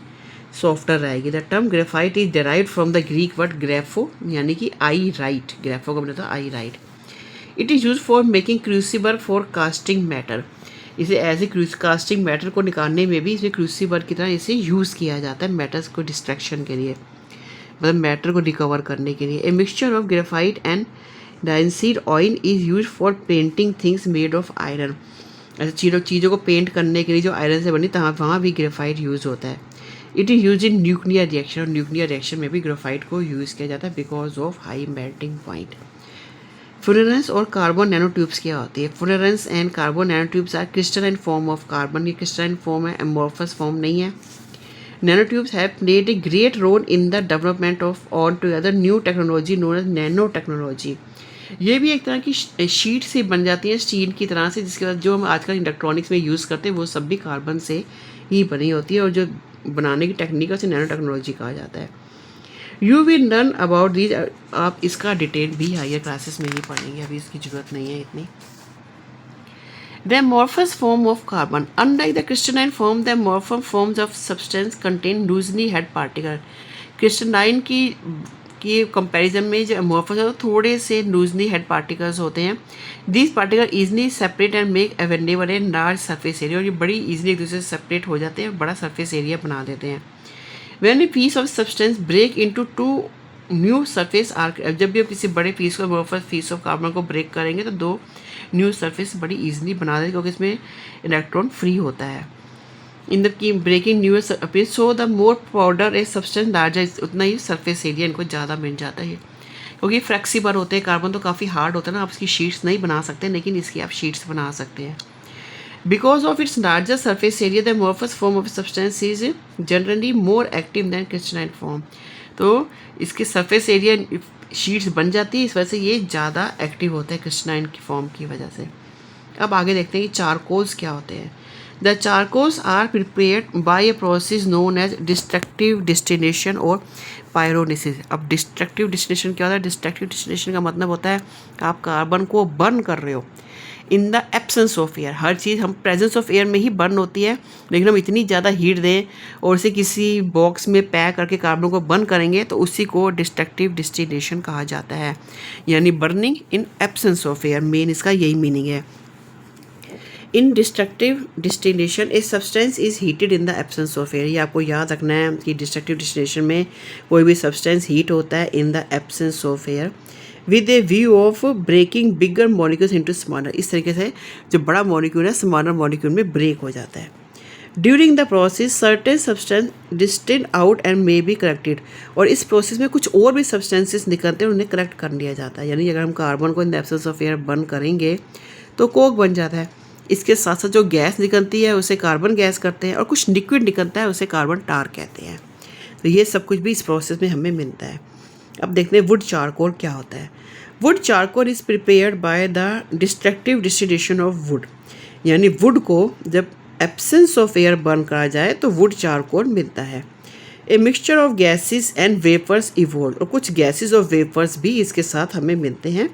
सॉफ्टर रहेगी। The term graphite is derived from the Greek word grapho, यानी कि आई राइट, ग्रेफो का मतलब था I write. It is use for making crucible for casting matter, इसे एज ए कास्टिंग मैटर को निकालने में भी इसमें क्रूसिबल की तरह इसे यूज़ किया जाता है, मैटर्स को डिस्ट्रैक्शन के लिए, मतलब मैटर को रिकवर करने के लिए। A mixture of graphite and linseed oil is use for painting things made of iron, ऐसे चीज़ों को पेंट करने के लिए जो आयरन से बनी वहाँ भी ग्रेफाइट यूज़ होता है। It is use in nuclear reaction, और न्यूक्लियर रिएक्शन में भी ग्रेफाइट को यूज़ किया जाता है because of high melting point. Fullerenes और कार्बन नैनो ट्यूब्स क्या होती है? Fullerenes and carbon nano tubes are crystalline form of carbon, ये क्रिस्टलाइन फॉर्म है, एमोर्फस फॉर्म नहीं है। Nano tubes have played a great role in the development of all together new technology known as nano technology. ये भी एक तरह की sheet से बन जाती है स्टील की तरह से, जिसके बाद जो हम आजकल इलेक्ट्रॉनिक्स में यूज़ करते हैं वो सब भी कार्बन से ही बनी होती है, और जो बनाने की टेक्निक है उसे नैनो टेक्नोलॉजी कहा जाता है। You will learn about these, आप इसका डिटेल भी हायर क्लासेस में ही पढ़ेंगे, अभी इसकी ज़रूरत नहीं है इतनी। The amorphous form of carbon. Unlike the crystalline form, the amorphous forms of substance contain loosely head particle. Crystalline की कंपैरिजन में जो amorphous है वो थोड़े से लूजली हेड पार्टिकल्स होते हैं। These particles easily separate and make available a large surface area, और ये बड़ी easily एक दूसरे से सेपरेट हो जाते हैं, बड़ा surface area बना देते हैं। When a piece of substance break into two new surface arc, जब भी आप किसी बड़े पीस को amorphous पीस ऑफ कार्बन को ब्रेक करेंगे तो दो न्यू सरफेस बड़ी इजीली बना देते, क्योंकि इसमें इलेक्ट्रॉन फ्री होता है। इन द की breaking new surface, so the more powder a substance larger, उतना ही सरफेस एरिया इनको ज़्यादा मिल जाता है, क्योंकि फ्लेक्सिबल होते हैं। कार्बन तो काफ़ी हार्ड होता है ना, आप इसकी शीट्स नहीं बना सकते, लेकिन इसकी आप शीट्स बना सकते हैं। Because of its larger surface area the amorphous form of substance is generally more active than crystalline form, तो इसके सरफेस एरिया शीट्स बन जाती है, इस वजह से ये ज़्यादा एक्टिव होते हैं क्रिस्टलाइन की फॉर्म की वजह से। अब आगे देखते हैं कि चारकोल्स क्या होते हैं। The charcoals are prepared by a process known as destructive distillation और पायरोलिसिस। अब डिस्ट्रक्टिव डिस्टिलेशन क्या होता है? डिस्ट्रक्टिव डिस्टिलेशन का मतलब होता है आप कार्बन को बर्न कर रहे हो in the absence of air. हर चीज़ हम प्रेजेंस ऑफ एयर में ही बर्न होती है, लेकिन हम इतनी ज़्यादा हीट दें और उसे किसी बॉक्स में पैक करके कार्बन को बर्न करेंगे तो उसी को डिस्ट्रक्टिव डिस्टिलेशन कहा जाता है, यानी burning in absence of air, main इसका यही मीनिंग है। In destructive distillation a substance is heated in the absence of air. ये आपको याद रखना है कि डिस्ट्रक्टिव डिस्टिलेशन में कोई भी सब्सटेंस हीट होता है in the absence of air with a view of breaking bigger molecules into smaller. इस तरीके से जो बड़ा मॉलिक्यूल है स्मॉलर मॉलिक्यूल में ब्रेक हो जाता है। During the process certain substance distil out and may be corrected, और इस प्रोसेस में कुछ और भी सब्सटेंसेस निकलते हैं, उन्हें करेक्ट कर लिया जाता है। यानी अगर हम कार्बन को इन the absence of air burn करेंगे तो कोक बन जाता है, इसके साथ साथ जो गैस निकलती है उसे कार्बन गैस करते हैं, और कुछ लिक्विड निकलता है उसे कार्बन टार कहते हैं। तो ये सब कुछ भी इस प्रोसेस में हमें मिलता है। अब देखते हैं वुड चारकोल क्या होता है। Wood charcoal is prepared by the destructive distillation of would, यानी वुड को जब एब्सेंस ऑफ एयर बर्न करा जाए तो वुड चारकोल मिलता है। A mixture of gases and vapours evolve, और कुछ गैसेस और वेपर्स भी इसके साथ हमें मिलते हैं।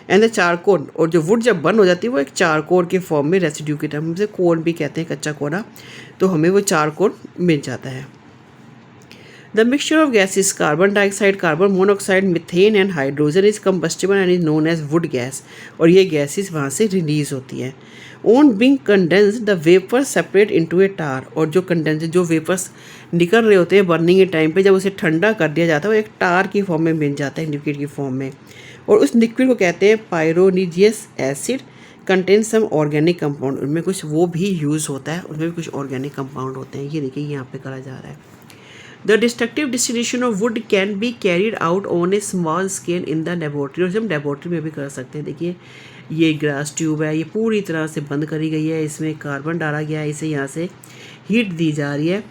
एंड द चारकोल, और जो वुड जब बर्न हो जाती है वो एक चारकोल के फॉर्म में रेसिड्यू की तरह, उसे कोल भी कहते हैं, कच्चा कोला, तो हमें वो चारकोल मिल जाता है। The mixture of gases carbon dioxide, carbon monoxide, methane and hydrogen is combustible and is known as wood gas. और ये गैसेस वहाँ से रिलीज होती हैं. On being condensed, the vapor separate into a tar. और जो कंडेंस जो vapours निकल रहे होते हैं बर्निंग के टाइम पे, जब उसे ठंडा कर दिया जाता है वो एक टार की फॉर्म में बन जाता है, लिक्विड की फॉर्म में. और उस लिक्विड को कहते हैं pyroligneous acid. Contain some organic compound. उनमें कुछ वो भी यूज़ होता है, उनमें भी कुछ ऑर्गेनिक कंपाउंड होते हैं. ये देखिए यहाँ पे करा जा रहा है. The destructive distillation of wood can be carried out on a small scale in the laboratory. और हम लेबोरेटरी में भी कर सकते हैं. देखिए ये ग्लास ट्यूब है, ये पूरी तरह से बंद करी गई है, इसमें कार्बन डाला गया है, इसे यहाँ से हीट दी जा रही है.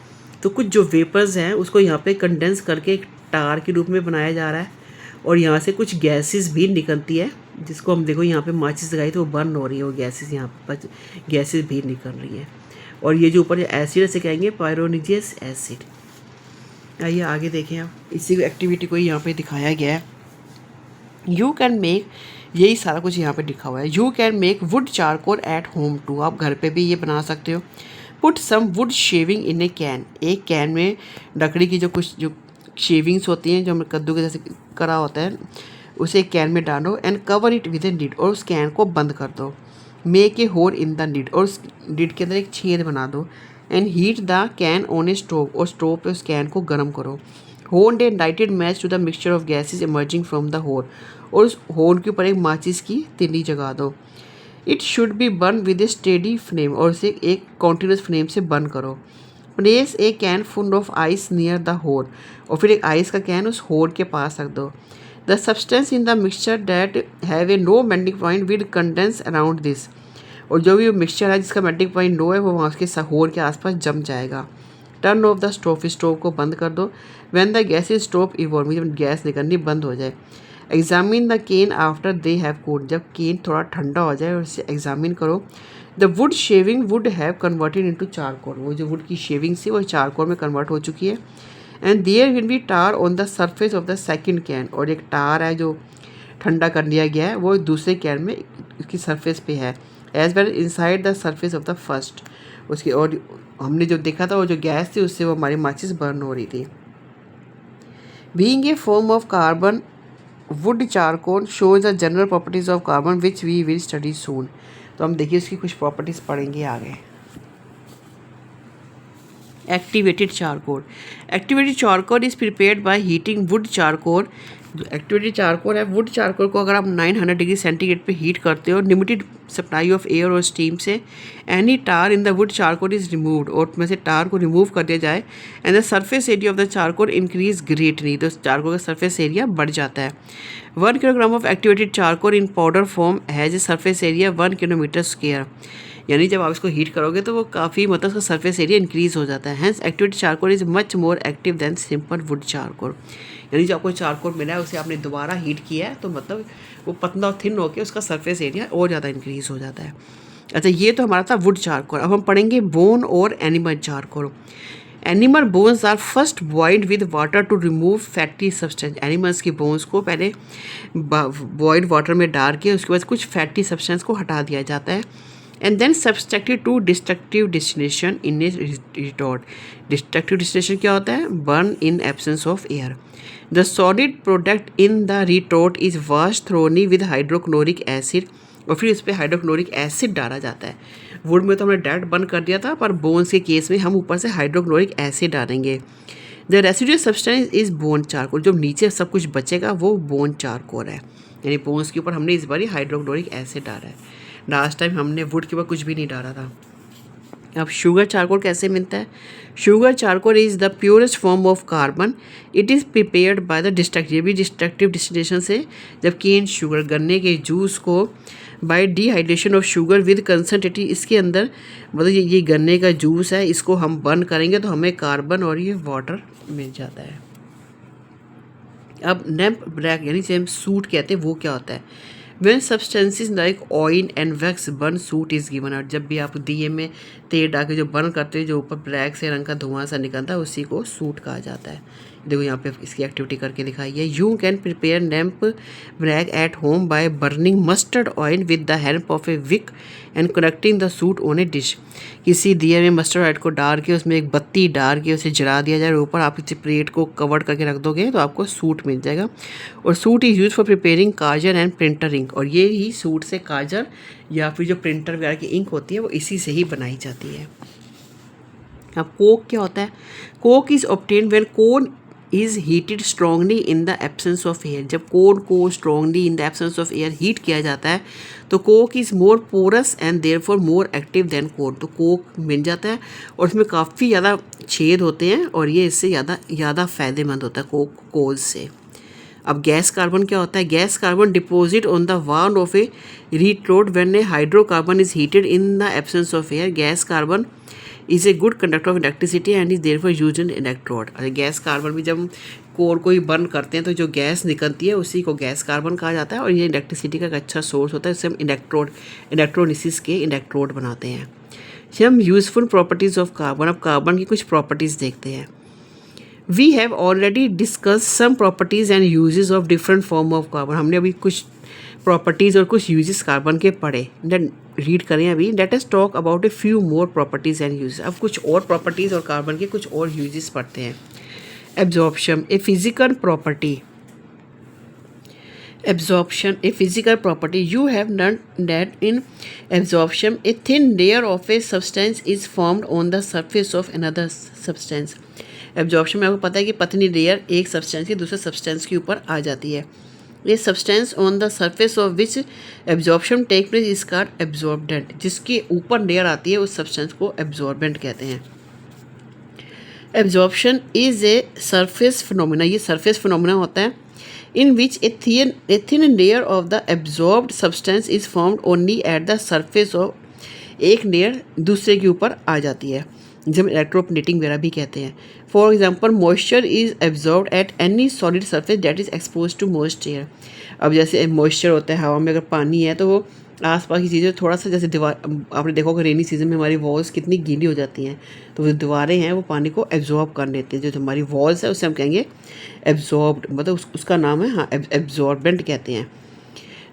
तो कुछ जो वेपर्स हैं उसको यहाँ पे कंडेंस करके एक टार के रूप में बनाया जा रहा है. और यहाँ से कुछ गैसेस भी निकलती है, जिसको हम देखो यहाँ पे माचिस लगाई तो वो बर्न हो रही है, वो गैसेस यहाँ पर गैसेस भी निकल रही है. और ये जो ऊपर एसिड से कहेंगे पायरोनिजियस एसिड. आइए आगे देखें. आप इसी एक्टिविटी को यहाँ पे दिखाया गया है. यू कैन मेक, यही सारा कुछ यहाँ पे लिखा हुआ है. You can make wood charcoal at home too. आप घर पे भी ये बना सकते हो. Put some wood shaving in a can. एक कैन में लकड़ी की जो कुछ जो शेविंग्स होती हैं, जो हमें कद्दू के जैसे करा होता है, उसे एक कैन में डालो. And cover it with a lid. और उस कैन को बंद कर दो. Make a hole in the lid. और उस लिड के अंदर एक छेद बना दो. And heat the can on a stove. और स्टोव पे उस कैन को गर्म करो. Hold a lighted match to the mixture of gases emerging from the hole. और उस होल के ऊपर एक माचिस की तिल्ली जगा दो. It should be burn with a steady flame. और उसे एक कॉन्टीन्यूस फ्लेम से बर्न करो. Place a can full of ice near the hole. और फिर एक आइस का कैन उस होल के पास रख दो. The substance in the mixture that have a low melting point will condense around this. और जो भी मिक्सचर है जिसका मेल्टिंग पॉइंट लो है वो वहाँ उसके होल के आसपास जम जाएगा. Turn off the stove. Stove को बंद कर दो. When the gas is stop evolving. जब गैस निकलनी बंद हो जाए. Examine the can after they have cooled. जब केन थोड़ा ठंडा हो जाए और इसे एग्जामिन करो. The wood shaving would have converted into charcoal. वो जो वुड की शेविंग थी वो चारकोल में कन्वर्ट हो चुकी है. And there will be tar on the surface of the second can. और एक टार है जो ठंडा कर लिया गया है, वो दूसरे कैन में उसकी सरफेस पे है. As well inside the surface of the first. उसकी और हमने जो देखा था वो जो गैस थी उससे वो हमारी माचिस बर्न हो रही थी. Being a form of carbon, wood charcoal shows the general properties of carbon which we will study soon. तो हम देखिए उसकी कुछ प्रॉपर्टीज पढ़ेंगे आगे. Activated charcoal. Activated charcoal is prepared by heating wood charcoal. जो एक्टिवेटेड चारकोल है, wood charcoal को अगर आप 900 डिग्री सेंटीग्रेड पे हीट करते हो लिमिटेड सप्लाई ऑफ एयर और स्टीम से, any tar in the wood charcoal is removed. और उसमें से टार को रिमूव कर दिया जाए. And the surface area of the charcoal increase greatly. तो चारकोल का सरफेस एरिया बढ़ जाता है. 1 kilogram of activated charcoal in powder form has a surface area 1 kilometre square. यानी जब आप इसको हीट करोगे तो वो काफ़ी मतलब उसका सरफेस एरिया इंक्रीज हो जाता है. Hence activated charcoal is much more active than simple wood charcoal. यानी जो आपको चारकोल मिला है उसे आपने दोबारा हीट किया है तो मतलब वो पतला और थिन होकर उसका सरफेस एरिया और ज़्यादा इंक्रीज हो जाता है. अच्छा, ये तो हमारा था वुड चारकोल. अब हम पढ़ेंगे बोन और animal charcoal. Animal bones are first boiled with water to remove fatty substance. Animals की बोन्स को पहले बॉइल्ड वाटर में डाल के उसके बाद कुछ फैटी सब्सटेंस को हटा दिया जाता है. And then subtracted to destructive distillation in a retort. Destructive distillation क्या होता है? Burn in absence of air. The solid product in the retort is wash thoroughly with hydrochloric acid. और फिर इस पर हाइड्रोक्लोरिक एसिड डाला जाता है. वुड में तो हमने डायरेक्ट बर्न कर दिया था, पर बोन्स के केस में हम ऊपर से हाइड्रोक्लोरिक एसिड डालेंगे. The residual substance is bone charcoal. जो नीचे सब कुछ बचेगा वो बोन चारकोल है. यानी बोन्स के ऊपर हमने इस बार हाइड्रोक्लोरिक एसिड डाला है. लास्ट टाइम हमने वुड के ऊपर कुछ भी नहीं डाला था. अब शुगर चारकोल कैसे मिलता है? Sugar charcoal is the purest form of carbon. It is prepared by the destructive distillation से. जब केन शुगर गन्ने के जूस को bye dehydration of sugar with concentrated, इसके अंदर मतलब ये गन्ने का जूस है, इसको हम बर्न करेंगे तो हमें कार्बन और ये वाटर मिल जाता है. अब नैप ब्लैक यानी जिसे हम सूट कहते हैं वो क्या होता है? When substances like oil and wax burn, soot is given out. जब भी आप दिए में तेल डाल के जो बर्न करते हैं, जो ऊपर ब्लैक से रंग का धुआं सा निकलता है, उसी को सूट कहा जाता है. देखो यहाँ पे इसकी एक्टिविटी करके दिखाई है। You can prepare lamp black at home by burning mustard oil with the help of a wick and connecting the soot on a dish. किसी दिए में मस्टर्ड ऑयल को डाल के उसमें एक बत्ती डाल के उसे जला दिया जाए, ऊपर आप इस प्लेट को कवर करके रख दोगे तो आपको सूट मिल जाएगा। और soot is use for preparing kajal and printer ink, और ये ही सूट से काजल या फिर जो प्रिंटर वगैरह की इंक होती है वो इसी से ही बनाई जाती है। अब कोक क्या होता है? Coke is obtain when coal is heated strongly in the absence of air. जब कोन को strongly in the absence of air heat किया जाता है तो coke is more porous and therefore more active than coal. तो coke मिल जाता है और उसमें काफ़ी ज़्यादा छेद होते हैं और ये इससे ज़्यादा फ़ायदेमंद होता है कोक कोल से। अब गैस कार्बन क्या होता है? Gas carbon deposit on the wall of a retort when a hydrocarbon is heated in the absence of air. Gas carbon is a good conductor of electricity and is therefore used in electrode. अरे gas carbon भी जब core को ही burn करते हैं तो जो gas निकलती है उसी को गैस कार्बन कहा जाता है और ये इलेक्ट्रिसिटी का एक अच्छा सोर्स होता है। इससे हम इलेक्ट्रोलिसिस के इलेक्ट्रोड बनाते हैं। फिर हम यूजफुल प्रॉपर्टीज़ ऑफ कार्बन। अब कार्बन की कुछ प्रॉपर्टीज़ देखते हैं। We have already discuss some properties and uses of different form of carbon. हमने अभी कुछ प्रॉपर्टीज़ और कुछ यूजेस कार्बन के पढ़े, रीड करें अभी। Let us talk about a few more properties and uses. अब कुछ और प्रॉपर्टीज़ और कार्बन के कुछ और यूजेस पढ़ते हैं। Absorption a physical property. Absorption, a physical property. You have learned that in absorption, a thin layer of a substance is formed on the surface of another substance. Absorption में आपको पता है कि पतली लेयर एक substance की दूसरे substance के ऊपर आ जाती है। ये substance on the surface of which absorption take place is called absorbent. जिसकी ऊपर लेयर आती है उस सब्सटेंस को एब्जॉर्बेंट कहते हैं। Absorption is a surface phenomena. ये सरफेस फिनोमिना होता है in which a thin layer of the absorbed substance is formed only at the surface of, एक लेयर दूसरे के ऊपर आ जाती है, जब इलेक्ट्रोप्लेटिंग वगैरह भी कहते हैं। For example moisture is absorb at any solid surface that is expose to moist air. अब जैसे मॉइस्चर होता है हवा में, अगर पानी है तो वो आसपास की चीज़ें थोड़ा सा, जैसे दीवार, आपने देखा होगा रेनी सीजन में हमारी वॉल्स कितनी गीली हो जाती हैं, तो जो दीवारें हैं वो पानी को एब्जॉर्ब कर लेती हैं। जो हमारी वॉल्स है उससे हम कहेंगे एब्जॉर्ब्ड, मतलब उसका नाम है, हाँ, एब्जॉर्बेंट कहते हैं।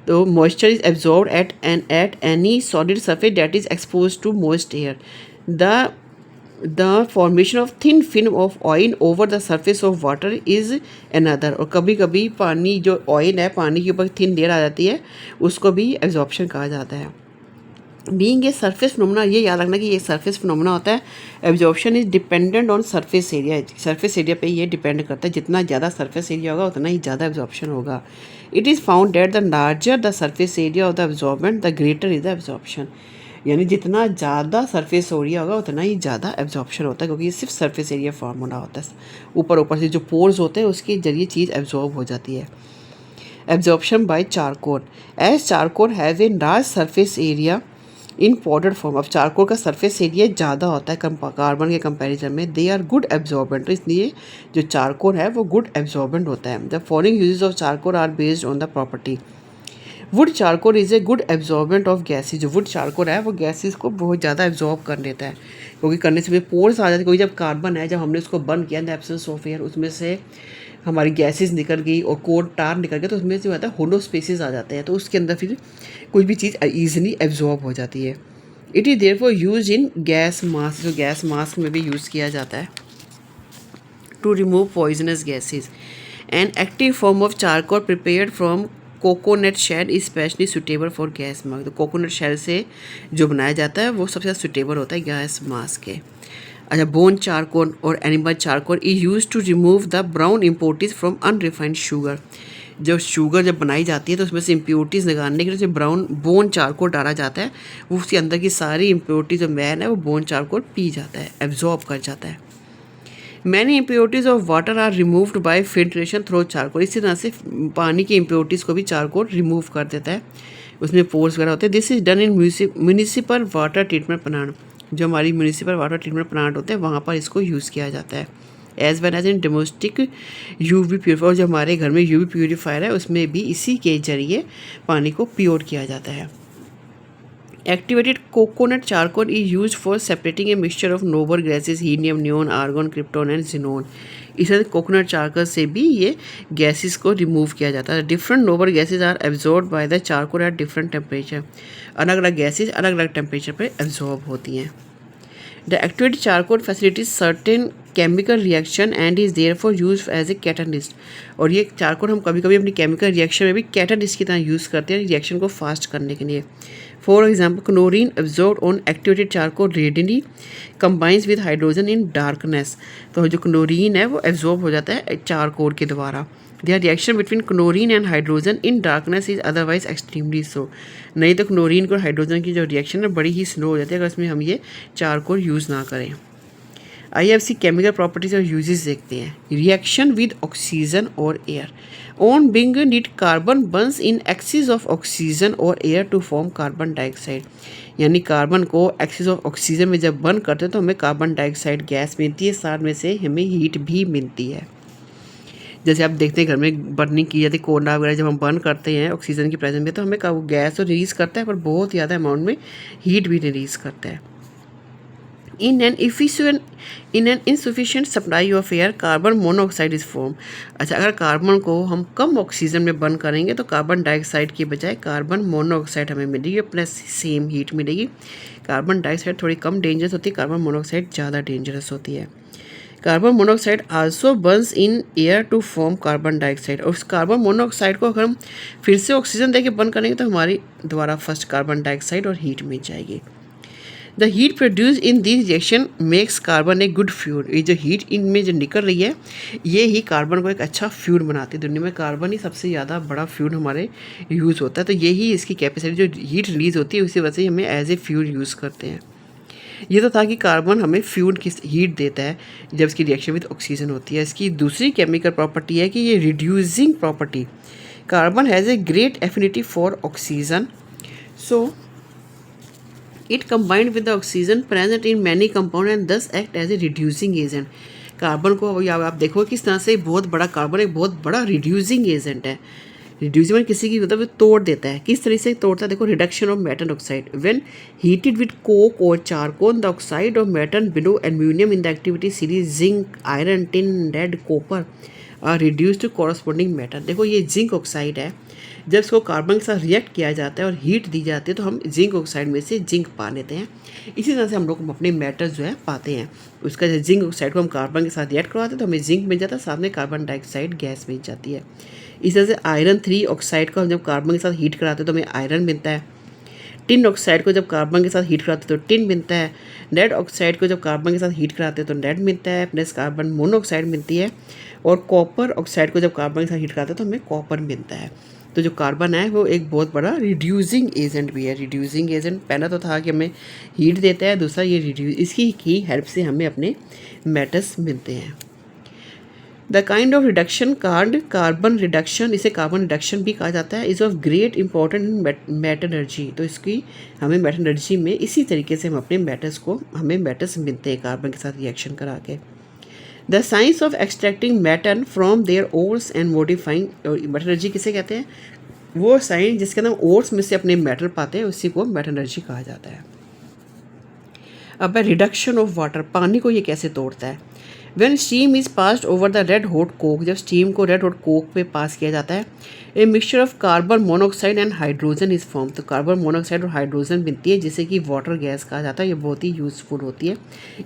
तो moisture is absorb at any solid surface that is expose to moist air. The formation of thin film of oil over the surface of water is another. और कभी कभी पानी, जो ऑयल है पानी के ऊपर थिन लेयर आ जाती है, उसको भी एब्जॉर्प्शन कहा जाता है। बीइंग ए सरफेस फिनोमेना, ये याद रखना कि ये सरफेस फिनोमेना होता है। Absorption is dependent on surface area. Surface area पे ये डिपेंड करता है, जितना ज़्यादा सरफेस एरिया होगा उतना ही ज़्यादा एब्जॉर्प्शन होगा। It is found that the larger the surface area of the absorbent the greater is the absorption. यानी जितना ज़्यादा सरफेस एरिया होगा उतना ही ज़्यादा एब्जॉर्प्शन होता है, क्योंकि ये सिर्फ सरफेस एरिया फार्मूला होता है। ऊपर से जो पोर्स होते हैं उसके जरिए चीज़ एब्जॉर्ब हो जाती है। Absorption by charcoal. As charcoal has a large surface area in powder form. अब चारकोल का सरफेस एरिया ज़्यादा होता है कार्बन के कंपैरिजन में। दे आर गुड एब्जॉर्बेंट, इसलिए जो चारकोल है वो गुड एब्जॉर्बेंट होता है। The following uses of charcoal are based on the property. Wood charcoal is a good absorbent of gases. जो वुड चारकोल है वो गैसेज को बहुत ज़्यादा एब्जॉर्ब कर लेता है, क्योंकि करने से भी पोर्स आ जाते हैं। क्योंकि जब कार्बन है, जब हमने उसको बर्न किया इन द एब्सेंस ऑफ एयर, उसमें से हमारी गैसेज निकल गई और कोल टार निकल गया, तो उसमें जो होता है होलो स्पेसेस आ जाते हैं, तो उसके अंदर फिर कोई भी चीज़ ईजिली एब्जॉर्ब हो जाती है। It is therefore use in gas mask. जो गैस मास्क में भी यूज़ किया जाता है to remove poisonous gases. An active form of charcoal prepared from coconut shell is specially suitable for gas mask. तो कोकोनट शेल से जो बनाया जाता है वो सबसे ज़्यादा सुटेबल होता है गैस मास्क के। अच्छा, बोन चारकोल और animal charcoal is use to remove the brown impurities from unrefined sugar. जब शुगर जब बनाई जाती है तो उसमें से इम्प्योरिटीज़ निकालने के लिए जो बोन चारकोल डाला जाता है, वो उसके अंदर की सारी इम्प्योरिटीज जो मैल है वो बोन चारकोल पी जाता है, एब्जॉर्ब कर जाता है। Many impurities of water are removed by filtration through charcoal. इसी तरह से पानी की इम्प्योरिटीज़ को भी चारकोल रिमूव कर देता है, उसमें पोर्स वगैरह होते हैं। This is done in municipal water treatment plant. जो हमारी म्यूनिसिपल वाटर ट्रीटमेंट प्लांट होते हैं वहाँ पर इसको यूज़ किया जाता है। As well as in domestic UV purifier. जो हमारे घर में यूवी प्योरीफायर है उसमें भी इसी के जरिए पानी को प्योर किया जाता है। Activated coconut charcoal is use for separating a mixture of noble gases helium, neon, argon, krypton and xenon. इस तरह कोकोनट चारकोल से भी ये गैसेस को रिमूव किया जाता है। Different noble gases are absorb by the charcoal at different temperature. अलग अलग गैसेज अलग अलग टेम्परेचर पर एब्जॉर्ब होती हैं। The activated charcoal facilities certain chemical reaction and is therefore use as a catalyst. और ये चारकोल हम कभी कभी अपनी केमिकल रिएक्शन में भी कैटलिस्ट की तरह यूज़ करते हैं रिएक्शन को फास्ट करने के लिए। For example chlorine absorb on activated charcoal readily combines with hydrogen in darkness. तो जो क्लोरीन है वो एब्जॉर्ब हो जाता है चारकोल के द्वारा। Their reaction between chlorine and hydrogen in darkness is otherwise extremely slow. नहीं तो क्लोरीन और हाइड्रोजन की जो रिएक्शन है बड़ी ही स्लो हो जाती है अगर इसमें हम ये चारकोल यूज़ ना करें। आइए अब सी केमिकल प्रॉपर्टीज और यूजेस देखते हैं। रिएक्शन विद ऑक्सीजन और air. On being heated carbon burns in excess of oxygen और air to form carbon dioxide. यानी कार्बन को एक्सिस ऑफ ऑक्सीजन में जब बर्न करते हैं तो हमें कार्बन डाइऑक्साइड गैस मिलती है, साथ में से हमें हीट भी मिलती है। जैसे आप देखते हैं घर में बर्निंग की जाती है, कोयला वगैरह जब हम बर्न करते हैं ऑक्सीजन की प्रेजेंस में तो हमें वो गैस तो रिलीज़ करता है पर बहुत ज़्यादा अमाउंट में हीट भी रिलीज़ करता है। In an insufficient supply of air carbon monoxide is form. अच्छा, अगर कार्बन को हम कम ऑक्सीजन में बर्न करेंगे तो कार्बन डाइऑक्साइड की बजाय कार्बन मोनोऑक्साइड हमें मिलेगी प्लस सेम हीट मिलेगी। कार्बन डाइऑक्साइड थोड़ी कम डेंजरस होती है, कार्बन मोनोऑक्साइड ज़्यादा डेंजरस होती है। Carbon monoxide also burns in air to form carbon dioxide. और उस कार्बन मोनोऑक्साइड को अगर हम फिर से ऑक्सीजन देके बर्न करेंगे तो हमारी दोबारा फर्स्ट कार्बन डाइऑक्साइड और हीट मिल जाएगी। The heat produce in this reaction makes carbon A good fuel. ये जो हीट इनमें जो निकल रही है ये ही कार्बन को एक अच्छा फ्यूल बनाती है। दुनिया में कार्बन ही सबसे ज़्यादा बड़ा फ्यूल हमारे यूज़ होता है, तो यही इसकी कैपेसिटी जो हीट रिलीज़ होती है उसी वजह से हमें एज ए फ्यूल यूज़ करते हैं। ये तो था कि कार्बन हमें फ्यूल की हीट देता है जब इसकी रिएक्शन विद ऑक्सीजन होती है। इसकी दूसरी केमिकल प्रॉपर्टी है कि ये reducing property. Carbon has a great affinity for oxygen, so it combined with the oxygen present in many compound and thus act as a reducing agent। Carbon को आप देखो किस तरह से बहुत बड़ा कार्बन एक बहुत बड़ा रिड्यूसिंग एजेंट है। रिड्यूसिंग किसी की मतलब तोड़ देता है। किस तरह से तोड़ता है देखो, reduction of metal oxide when heated with coke और charcoal the oxide of metal below aluminium in the activity series zinc iron tin lead copper are reduce to corresponding metal. देखो ये जिंक ऑक्साइड है, जब इसको carbon के साथ react किया जाता है और हीट दी जाती है तो हम जिंक ऑक्साइड में से जिंक पा लेते हैं। इसी तरह से हम लोग अपने मेटल्स जो है पाते हैं। उसका जैसे जिंक ऑक्साइड को हम कार्बन के साथ रिएक्ट करवाते हैं तो हमें जिंक मिल जाता है, साथ में कार्बन डाइऑक्साइड गैस मिल जाती है। इस तरह से आयरन 3 ऑक्साइड को हम जब कार्बन के साथ हीट कराते हैं तो हमें आयरन मिलता है। टिन ऑक्साइड को जब कार्बन के साथ हीट कराते हैं तो टिन मिलता है। लेड ऑक्साइड को जब कार्बन के साथ हीट कराते हैं तो लेड मिलता है प्लस कार्बन मोनोऑक्साइड मिलती है। और कॉपर ऑक्साइड को जब कार्बन के साथ हीट कराते हैं तो हमें कॉपर मिलता है। तो जो कार्बन है वो एक बहुत बड़ा रिड्यूसिंग एजेंट भी है। रिड्यूसिंग एजेंट पहला तो था कि हमें हीट देता है, दूसरा ये इसकी की हेल्प से हमें अपने मेटल्स मिलते हैं। The kind of reduction carbon reduction, इसे कार्बन रिडक्शन भी कहा जाता है, is of great important in metallurgy. तो इसकी हमें मेटलर्जी में इसी तरीके से हम अपने हमें मेटल्स मिलते हैं कार्बन के साथ रिएक्शन करा के। The science of extracting metal from their ores and modifying, metallurgy किसे कहते हैं, वो साइंस जिसके अंदर ओर्स में से अपने मेटल पाते हैं उसी को मेटलर्जी कहा जाता है। अब रिडक्शन ऑफ वाटर, पानी को ये कैसे तोड़ता है। When steam is passed over the red hot coke, जब स्टीम को रेड हॉट कोक पे पास किया जाता है, a mixture of carbon monoxide and hydrogen is form. तो कार्बन मोनोऑक्साइड और हाइड्रोजन बनती है जिसे कि वाटर गैस कहा जाता है। ये बहुत ही यूज़फुल होती है,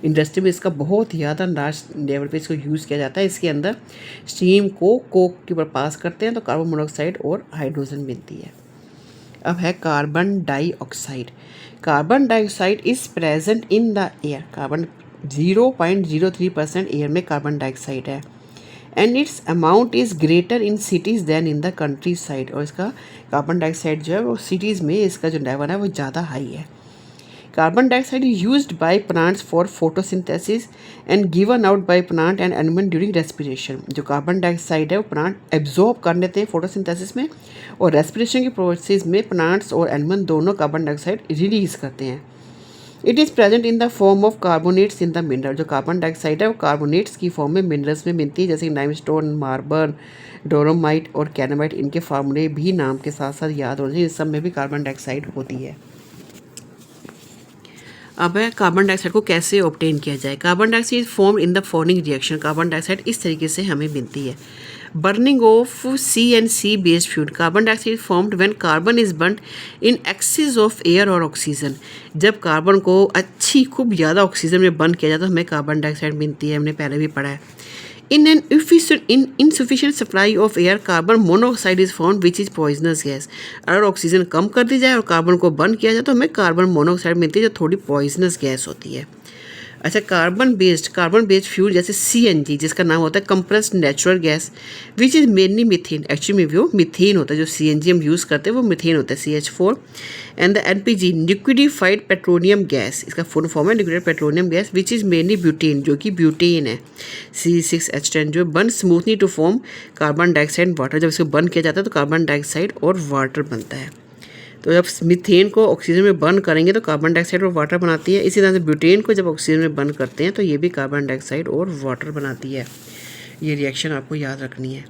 इंडस्ट्री में इसका बहुत ज़्यादा लार्ज लेवल पे इसको यूज़ किया जाता है। इसके अंदर स्टीम को कोक के ऊपर पास करते हैं तो कार्बन मोनोऑक्साइड और हाइड्रोजन बनती है। अब है carbon dioxide. Carbon dioxide is present in the air. Carbon 0.03% air में कार्बन डाइऑक्साइड है and its amount is greater in cities than in the country side. और इसका कार्बन डाइऑक्साइड जो है वो सिटीज़ में इसका जो लेवल है वो ज़्यादा हाई है। Carbon dioxide is used by plants for photosynthesis and given out by plant and animal during respiration. जो कार्बन डाइऑक्साइड है वो प्लांट एब्जॉर्ब कर लेते हैं फोटोसिंथेसिस में, और रेस्पिरेशन की प्रोसेस में प्लांट्स और एनिमल दोनों कार्बन डाइऑक्साइड रिलीज़ करते हैं। It is present in the form of carbonates in the mineral. जो कार्बन डाइऑक्साइड है वो कार्बोनेट्स की फॉर्म में मिनरल्स में मिलती है, जैसे लाइमस्टोन, मार्बल, डोलोमाइट और कैनामाइट। इनके फार्मूले भी नाम के साथ साथ याद होने चाहिए, इस सब में भी कार्बन डाइऑक्साइड होती है। अब है कार्बन डाइऑक्साइड को कैसे ऑब्टेन किया जाए। Carbon dioxide is form in the following reaction. Carbon dioxide इस तरीके से हमें मिलती है। Burning of C and C based fuel. Carbon dioxide formed when carbon is burn in excess of air और ऑक्सीजन। जब कार्बन को अच्छी खूब ज़्यादा ऑक्सीजन में बर्न किया जाता है तो हमें कार्बन डाइऑक्साइड मिलती है, हमने पहले भी पढ़ा है। In an insufficient supply of air, carbon monoxide is formed which is poisonous gas। अगर ऑक्सीजन कम कर दी जाए और कार्बन को बर्न किया जाए तो हमें कार्बन मोनोऑक्साइड मिलती है जो थोड़ी पॉइजनस गैस होती है। अच्छा, कार्बन बेस्ड फ्यूल जैसे सीएनजी जिसका नाम होता है compressed natural gas which is mainly methane. Actually में वो मीथेन होता है, जो सीएनजी हम यूज़ करते हैं वो मीथेन होता है CH4। And the LPG liquefied petroleum gas, इसका फुल फॉर्म है liquid petroleum gas which is mainly butane, जो कि ब्यूटेन है C6H10, जो burn smoothly to form carbon dioxide water. जब इसको बर्न किया जाता है तो कार्बन डाइऑक्साइड और वाटर बनता है। तो जब मीथेन को ऑक्सीजन में बर्न करेंगे तो कार्बन डाइऑक्साइड और वाटर बनाती है। इसी तरह से ब्यूटेन को जब ऑक्सीजन में बर्न करते हैं तो ये भी कार्बन डाइऑक्साइड और वाटर बनाती है। ये रिएक्शन आपको याद रखनी है।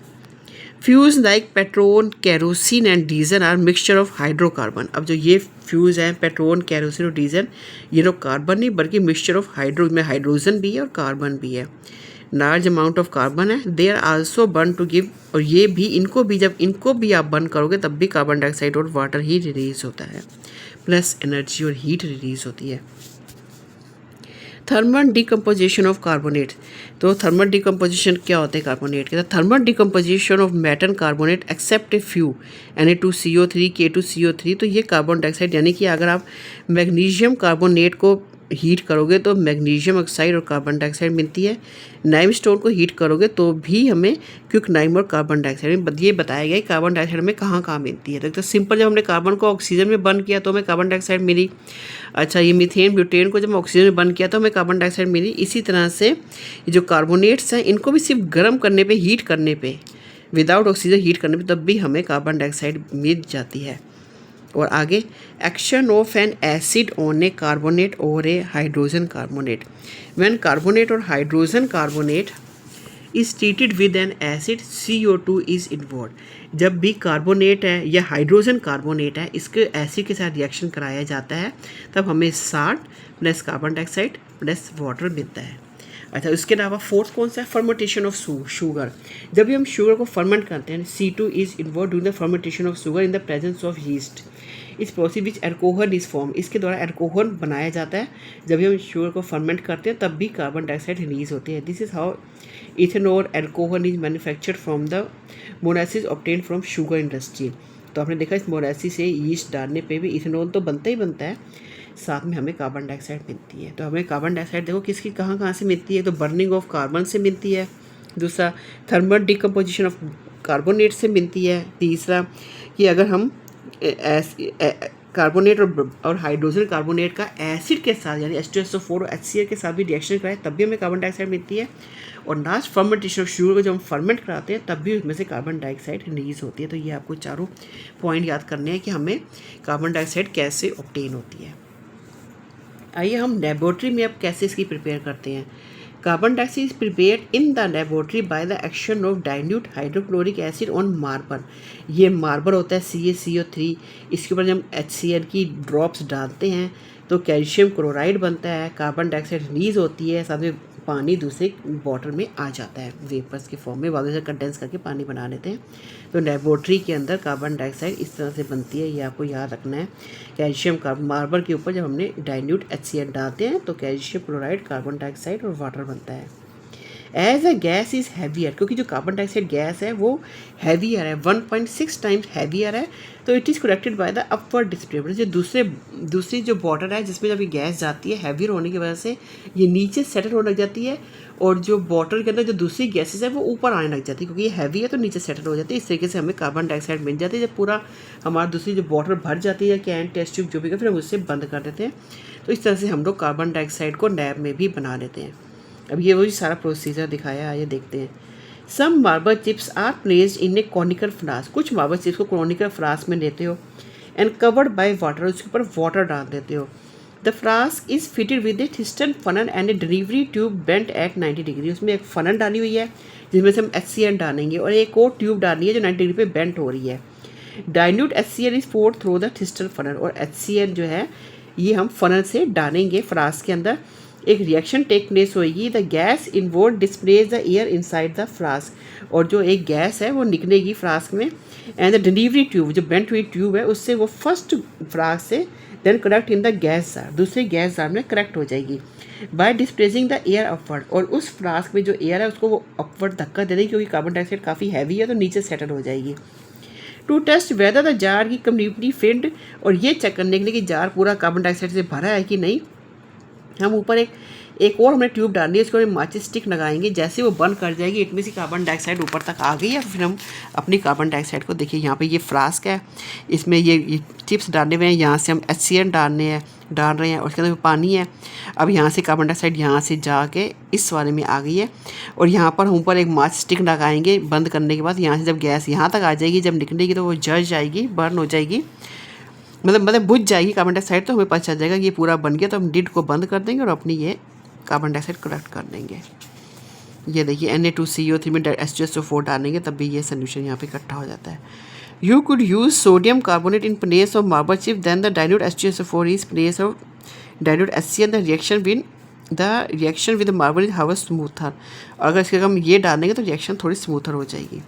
Fuels like petrol, kerosene and diesel are mixture of hydrocarbon. अब जो ये फ्यूज हैं पेट्रोल, केरोसिन और डीजल, ये लोग कार्बन नहीं बल्कि मिक्सचर ऑफ हाइड्रो, में हाइड्रोजन भी है और कार्बन भी है। लार्ज अमाउंट ऑफ कार्बन है। They are also burn to give, और ये भी जब इनको भी आप बर्न करोगे तब भी कार्बन डाइऑक्साइड और वाटर ही रिलीज होता है, प्लस एनर्जी और हीट रिलीज होती है। Thermal decomposition of carbonate. तो थर्मल डिकम्पोजिशन क्या होता है कार्बोनेट के? Thermal decomposition of metal carbonate except a few Na2CO3 K2CO3। तो ये कार्बन डाइऑक्साइड, यानी कि अगर आप मैग्नीशियम कार्बोनेट को हीट करोगे तो मैग्नीशियम ऑक्साइड और कार्बन डाइऑक्साइड मिलती है। नाइम स्टोन को हीट करोगे तो भी हमें क्विकनाइम और कार्बन डाइऑक्साइड, ये बताया गया है कार्बन डाइऑक्साइड हमें कहाँ कहाँ मिलती है। तो सिंपल, जब हमने कार्बन को ऑक्सीजन में बर्न किया तो हमें कार्बन डाइऑक्साइड मिली। अच्छा, ये मीथेन ब्यूटेन को जब ऑक्सीजन में बर्न किया तो हमें कार्बन डाइऑक्साइड मिली। इसी तरह से ये जो कार्बोनेट्स हैं इनको भी सिर्फ गर्म करने पर, हीट करने पर, विदाउट ऑक्सीजन हीट करने पर तब भी हमें कार्बन डाइऑक्साइड मिल जाती है। और आगे, action of N acid on A carbonate और ए हाइड्रोजन कार्बोनेट। व्हेन कार्बोनेट और hydrogen carbonate is treated with N acid CO2 is involve. जब भी कार्बोनेट है या हाइड्रोजन कार्बोनेट है, इसके एसिड के साथ रिएक्शन कराया जाता है तब हमें salt plus carbon dioxide plus water मिलता है। अच्छा, उसके अलावा फोर्थ कौन सा है? Fermentation of sugar. जब भी हम शुगर को फर्मेंट करते हैं, C2 is involve during the fermentation of sugar in the presence of yeast. इस process which alcohol is form, इसके द्वारा एल्कोहल बनाया जाता है। जब भी हम शुगर को फर्मेंट करते हैं तब भी कार्बन डाइऑक्साइड रिलीज होती है। This is how ethanol alcohol is manufactured from the molasses obtain from sugar industry. तो आपने देखा इस मोलासिस से यीस्ट डालने पे भी इथेनॉल तो बनता ही बनता है, साथ में हमें कार्बन डाइऑक्साइड मिलती है। तो हमें कार्बन डाइऑक्साइड देखो किसकी कहाँ कहाँ से मिलती है, तो बर्निंग ऑफ कार्बन से मिलती है। दूसरा, थर्मल डिकम्पोजिशन ऑफ कार्बोनेट से मिलती है। तीसरा कि अगर हम कार्बोनेट और हाइड्रोजन कार्बोनेट का एसिड के साथ यानी H2SO4 और HCl के साथ भी रिएक्शन कराए तब भी हमें कार्बन डाइऑक्साइड मिलती है। और लास्ट फर्मेंटेशन ऑफ शुगर को जब हम फर्मेंट कराते हैं तब भी उसमें से कार्बन डाइऑक्साइड रिलीज होती है। तो ये आपको चारों पॉइंट याद करने हैं कि हमें कार्बन डाइऑक्साइड कैसे ऑब्टेन होती है। आइए हम लेबोरेटरी में अब कैसे इसकी प्रिपेयर करते हैं। Carbon dioxide is prepared in the laboratory by the action of dilute hydrochloric acid on marble. ये मार्बर होता है CaCO3, इसके ऊपर जब HCl की ड्रॉप्स डालते हैं तो कैल्शियम क्लोराइड बनता है, कार्बन डाइऑक्साइड रिलीज होती है, साथ में पानी दूसरे बॉटल में आ जाता है वेपर्स के फॉर्म में, बाद में कंडेंस करके पानी बना लेते हैं। तो लेबोरेटरी के अंदर कार्बन डाइऑक्साइड इस तरह से बनती है, ये आपको याद रखना है। कैल्शियम मार्बर के ऊपर जब हमने डाइल्यूट HCl डालते हैं तो कैल्शियम क्लोराइड, कार्बन डाइऑक्साइड और वाटर बनता है। As a gas is heavier, क्योंकि जो कार्बन डाइऑक्साइड गैस है वो हैवियर है, 1.6 टाइम्स हैवियर है। तो it is corrected by the upward distribution. जो दूसरी जो बॉटल है जिसमें जब ये गैस जाती है, हैवियर होने की वजह से ये नीचे सेटल होने लग जाती है, और जो बॉटल के अंदर जो दूसरी गैसेस है वो ऊपर आने लग जाती है, क्योंकि ये हैवी है तो नीचे सेटल हो जाती है। इस तरीके से हमें कार्बन डाइऑक्साइड मिल जाती है। जब पूरा हमारी दूसरी जो बॉटल भर जाती है, कैन, टेस्ट ट्यूब जो भी, फिर हम उससे बंद कर देते हैं। तो इस तरह से हम लोग कार्बन डाइऑक्साइड को लैब में भी बना लेते हैं। अब ये वही सारा प्रोसीजर दिखाया है, ये देखते हैं। Some marble chips are placed in a conical flask. कुछ मार्बल चिप्स को कॉनिकल फ्लास्क में लेते हो एंड कवर्ड बाय वाटर, उसके ऊपर वाटर डाल देते हो। The flask is fitted with a thistle funnel and a delivery tube bent at 90 degree. उसमें एक फनल डाली हुई है जिसमें से हम HCl डालेंगे, और एक और ट्यूब डालनी है जो 90 डिग्री पे बेंट हो रही है। Dilute HCl is poured through the thistle funnel, और HCl जो है ये हम फनल से डालेंगे फ्लास्क के अंदर, एक रिएक्शन टेक प्लेस होगी, the gas involve displace the air inside the flask, और जो एक गैस है वो निकलेगी फ्लास्क में, एंड द डिलीवरी ट्यूब जो बेंट हुई ट्यूब है उससे वो फर्स्ट फ्लास्क से then collect in the gas jar, दूसरे गैस जार में करेक्ट हो जाएगी by displacing the air upward, और उस फ्लास्क में जो एयर है उसको वो अपवर्ड धक्का दे देगी क्योंकि कार्बन डाइऑक्साइड काफ़ी हैवी है तो नीचे सेटल हो जाएगी। To test whether the jar की कम्प्लीटली फिल्ड, और ये चेक करने के लिए कि जार पूरा कार्बन डाइऑक्साइड से भरा है कि नहीं, हम ऊपर एक और हमने ट्यूब डालनी है, उसको हम माचिस स्टिक लगाएंगे, जैसे वो बंद कर जाएगी इतनी सी कार्बन डाइऑक्साइड ऊपर तक आ गई है, फिर हम अपनी कार्बन डाइऑक्साइड को देखिए यहाँ पे ये फ्लास्क है, इसमें ये चिप्स डाले हुए हैं, यहाँ से हम HCl डाल रहे हैं और उसके अंदर पानी है। अब यहाँ से कार्बन डाइऑक्साइड यहाँ से जाके इस वाले में आ गई है, और यहाँ पर हम ऊपर एक माचिस स्टिक लगाएंगे बंद करने के बाद, यहाँ से जब गैस यहाँ तक आ जाएगी, जब निकलेगी तो वो जल जाएगी, बर्न हो जाएगी, मतलब बुझ जाएगी कार्बन डाइऑक्साइड, तो हमें पता चल जाएगा कि ये पूरा बन गया, तो हम लिड को बंद कर देंगे और अपनी ये कार्बन डाइऑक्साइड कलेक्ट कर देंगे। ये देखिए Na2CO3 में H2SO4 डालेंगे तब भी ये सोल्यूशन यहाँ पे इकट्ठा हो जाता है। You could use sodium carbonate in place of marble chip, then the dilute H2SO4 is place of dilute HCl, the reaction with marble is how smoother, अगर इसके हम ये डालेंगे तो रिएक्शन थोड़ी स्मूथर हो जाएगी।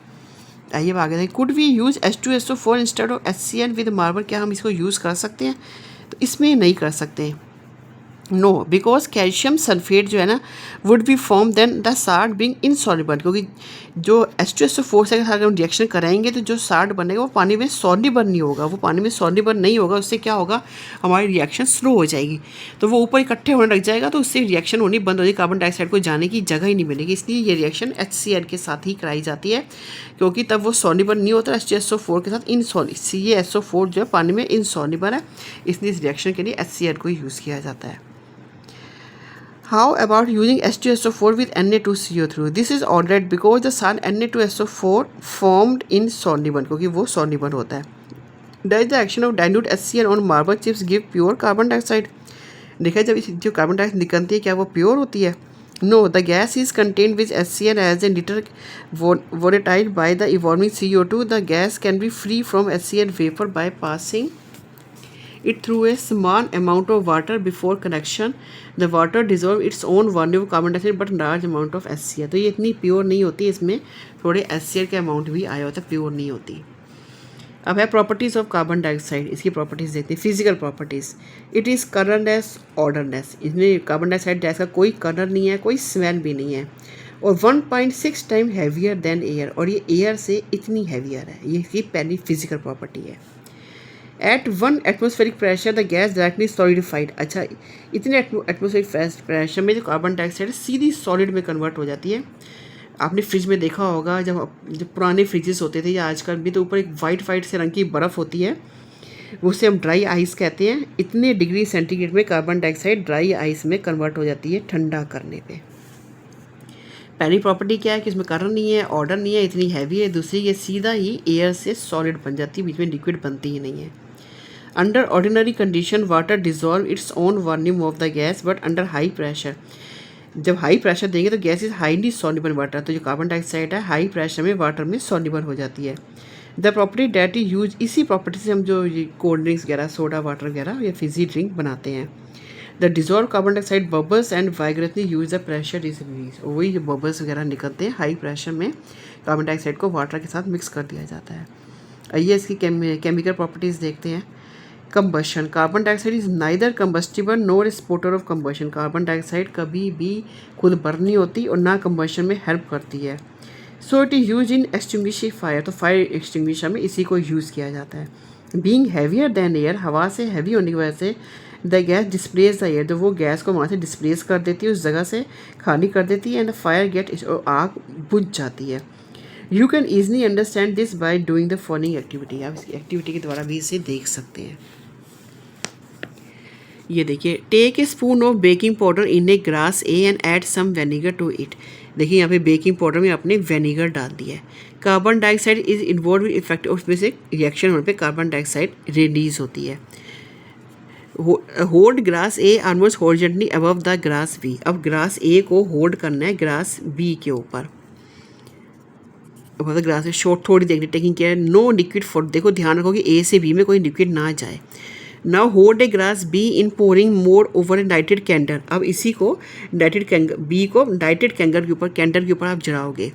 आइए अब आगे देखें, could we use H2SO4 instead of HCl with marble, क्या हम इसको यूज़ कर सकते हैं? तो इसमें नहीं कर सकते, नो, बिकॉज कैल्शियम सल्फेट जो है ना would be form then the salt being insoluble, क्योंकि जो H2SO4 से अगर हम रिएक्शन कराएंगे तो जो साल्ट बनेगा वो पानी में सॉल्युबल नहीं होगा, वो पानी में सॉल्युबल नहीं होगा, उससे क्या होगा, हमारी रिएक्शन स्लो हो जाएगी, तो वो ऊपर इकट्ठे होने लग जाएगा, तो उससे रिएक्शन होनी बंद हो जाएगी, कार्बन डाइऑक्साइड को जाने की जगह ही नहीं मिलेगी, इसलिए ये रिएक्शन HCl के साथ ही कराई जाती है, क्योंकि तब वो सॉल्युबल नहीं होता, H2SO4 के साथ CaSO4 जो है पानी में इनसॉल्युबल है, इसलिए इस रिएक्शन के लिए HCl को यूज़ किया जाता है। How about using H2SO4 with Na2CO3? This is alright because the salt Na2SO4 formed in soluble, क्योंकि वो soluble होता है। Does the action of dilute HCl on marble chips give pure carbon dioxide? देखा जब इस जो कार्बन डाइऑक्साइड निकलती है क्या वो प्योर होती है? No, the gas is contained with HCl as a little volatile by the evolving CO2. The gas can be free from HCl vapor by passing it through a small amount of water before connection. The water dissolve its own volume of carbon dioxide but large amount of HCl. तो ये इतनी pure नहीं होती, इसमें थोड़े HCl के amount भी आया होता है, प्योर नहीं होती। अब है प्रॉपर्टीज़ ऑफ कार्बन डाइऑक्साइड, इसकी प्रॉपर्टीज़ देखते हैं। Physical properties, it is colourless, odourless, इसमें कार्बन डाइऑक्साइड गैस का कोई कलर नहीं है, कोई स्मेल भी नहीं है, और 1.6 टाइम हैवियर देन एयर, और ये एयर से इतनी हैवियर है, ये इसकी पहली फिजिकल प्रॉपर्टी है। At 1 atmospheric pressure the gas directly solidified, अच्छा इतने एटमोस्फेरिक प्रेशर में जो कार्बन डाइऑक्साइड सीधी सॉलिड में कन्वर्ट हो जाती है। आपने फ्रिज में देखा होगा, जब पुराने फ्रिजेस होते थे या आजकल भी, तो ऊपर एक वाइट से रंग की बर्फ़ होती है, उसे हम ड्राई आइस कहते हैं। इतने डिग्री सेंटीग्रेड में कार्बन डाइऑक्साइड ड्राई आइस में कन्वर्ट हो जाती है ठंडा करने पे। पहली प्रॉपर्टी क्या है कि इसमें कलर नहीं है, ऑर्डर नहीं है, इतनी हैवी है। दूसरी ये सीधा ही एयर से सॉलिड बन जाती है, बीच में लिक्विड बनती ही नहीं है। Under ordinary condition water dissolve its own volume of the gas, but under high pressure, जब हाई प्रेशर देंगे तो gas is highly soluble water, तो जो कार्बन डाइऑक्साइड है हाई प्रेशर में वाटर में सॉल्युबल हो जाती है। The property that is use, इसी प्रॉपर्टी से हम जो ये कोल्ड ड्रिंक्स वगैरह, सोडा वाटर वगैरह या फिजी ड्रिंक बनाते हैं। The dissolve carbon dioxide bubbles and vigorously use the pressure is release, वही जो बबल्स वगैरह निकलते हैं हाई प्रेशर में, कार्बन डाइऑक्साइड को वाटर के साथ मिक्स कर दिया जाता है। आइए इसकी केमिकल प्रॉपर्टीज़ देखते हैं। Combustion, carbon dioxide is neither combustible NOR exporter of combustion, carbon dioxide कभी भी खुद बर्न नहीं होती और ना कंबशन में हेल्प करती है। So it is use in extinguishing fire, तो फायर एक्सटिंग्विशर में इसी को यूज़ किया जाता है। बीइंग हैवियर देन एयर, हवा से हैवी होने की वजह से the gas displace the air, तो वो गैस को वहाँ से डिस्प्लेस कर देती है, उस जगह से खाली कर देती है, एंड द फायर गेट, आग बुझ जाती है। You can easily understand this by doing the following activity, आप इसकी एक्टिविटी के द्वारा भी इसे देख सकते हैं। ये देखिए, take a spoon of baking powder in a glass A and add some vinegar to it, देखिए यहाँ पे बेकिंग पाउडर में आपने वेनेगर डाल दिया है। Carbon dioxide is involve effect, उसमें से रिएक्शन होने पे कार्बन डाइऑक्साइड रिलीज होती है। Hold glass A almost horizontally above the glass B, अब ग्लास ए को होल्ड करना है ग्लास बी के ऊपर, मतलब ग्लास में शॉर्ट थोड़ी देखनी, taking care no liquid for, देखो ध्यान रखो कि ए से बी में कोई लिक्विड ना जाए। Now hold a glass be in pouring more over A नाइटेड candle. अब इसी को नाइटेड कैंडल बी को नाइटेड कैंडल के ऊपर आप जलाओगे।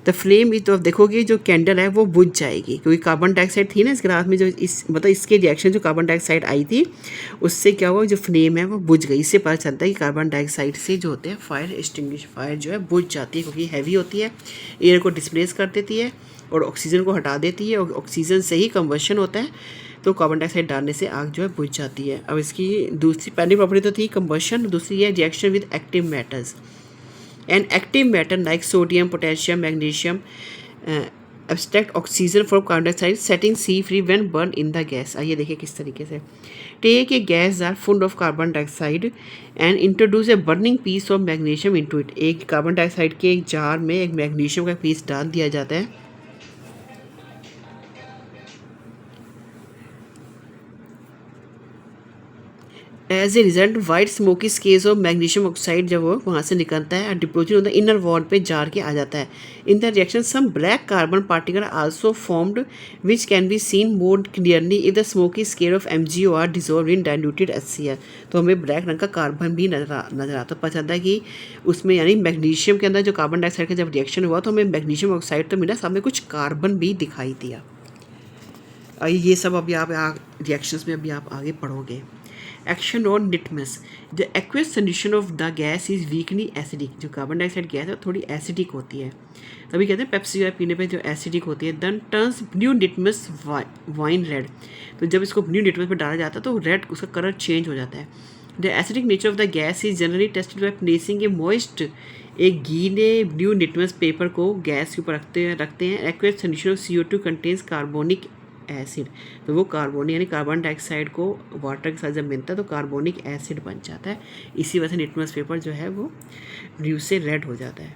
द फ्लेम इज, तो आप देखोगे जो कैंडल है वो बुझ जाएगी, क्योंकि कार्बन डाइऑक्साइड थी ना इस ग्लास में, जो इस मतलब इसके रिएक्शन जो कार्बन डाइऑक्साइड आई थी उससे क्या हुआ, जो फ्लेम है वो बुझ गई। इससे पता चलता है कि कार्बन डाइऑक्साइड से जो होते हैं फायर जो है बुझ जाती है, क्योंकि हैवी होती है, एयर को डिस्प्लेस कर देती है और ऑक्सीजन को हटा देती है, और ऑक्सीजन से ही कंबशन होता है, तो कार्बन डाइऑक्साइड डालने से आग जो है बुझ जाती है। अब इसकी दूसरी पहली प्रॉपर्टी तो थी कंबशन, दूसरी है reaction with active metals. An active metal like sodium, potassium, magnesium abstract oxygen from carbon dioxide setting C free when burned in the gas। आइए देखिए किस तरीके से। Take a gas jar full of carbon dioxide and introduce a burning piece of magnesium into it. एक carbon dioxide के एक jar में एक मैग्नीशियम का पीस डाल दिया जाता है। As a result white smoky scales of magnesium oxide जब वो वहाँ से निकलता है, डिपोजिट होता है इनर वॉल पे जार के आ जाता है। In the reaction some black carbon particle also formed which can be seen more clearly if the smoky scale of MgO dissolve in diluted HCl। तो हमें ब्लैक रंग का कार्बन भी नजर आता, तो पता चलता है कि उसमें यानी मैग्नीशियम के अंदर जो कार्बन डाइऑक्साइड का जब रिएक्शन हुआ तो हमें मैग्नीशियम ऑक्साइड तो मिला, सामने कुछ कार्बन भी दिखाई दिया। ये सब अभी आप रिएक्शंस में अभी आप आगे पढ़ोगे। Action on litmus, the aqueous solution of the gas is weakly acidic. जो कार्बन डाइऑक्साइड गैस है थोड़ी एसिडिक होती है, तभी कहते हैं पेप्सी पीने पे जो एसिडिक होती है। Then turns blue litmus wine red. तो जब इसको ब्लू लिटमस पे डाला जाता है तो रेड उसका कलर चेंज हो जाता है। The acidic nature of the gas is generally tested by placing A moist, एक गीले ब्लू लिटमस पेपर को गैस के ऊपर रखते हैं। Aqueous solution of CO2 contains carbonic acid. तो वो कार्बोनिक यानी कार्बन डाइऑक्साइड को वाटर के साथ जब मिलता है तो कार्बोनिक एसिड बन जाता है। इसी वजह से लिटमस पेपर जो है वो ब्लू से रेड हो जाता है।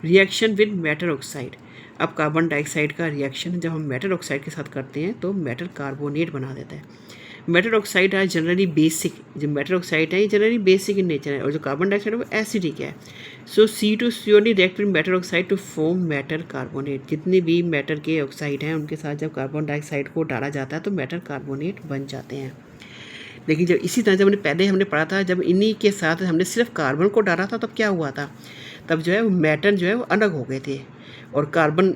रिएक्शन विद मेटल ऑक्साइड, अब कार्बन डाइऑक्साइड का रिएक्शन जब हम मेटल ऑक्साइड के साथ करते हैं तो मेटल कार्बोनेट बना देता है। मेटल ऑक्साइड है जनरली बेसिक, जो मेटल ऑक्साइड है ये जनरली बेसिक इन नेचर है, और जो कार्बन डाइऑक्साइड है वो एसिडिक है। So C2CO react with metal oxide to form metal carbonate. जितने भी मेटल के ऑक्साइड हैं उनके साथ जब कार्बन डाइऑक्साइड को डाला जाता है तो मेटल कार्बोनेट बन जाते हैं। लेकिन जब इसी तरह जब हमने पढ़ा था, जब इन्हीं के साथ हमने सिर्फ कार्बन को डाला था तब क्या हुआ था, तब जो है वो मेटल जो है वो अलग हो गए थे, और कार्बन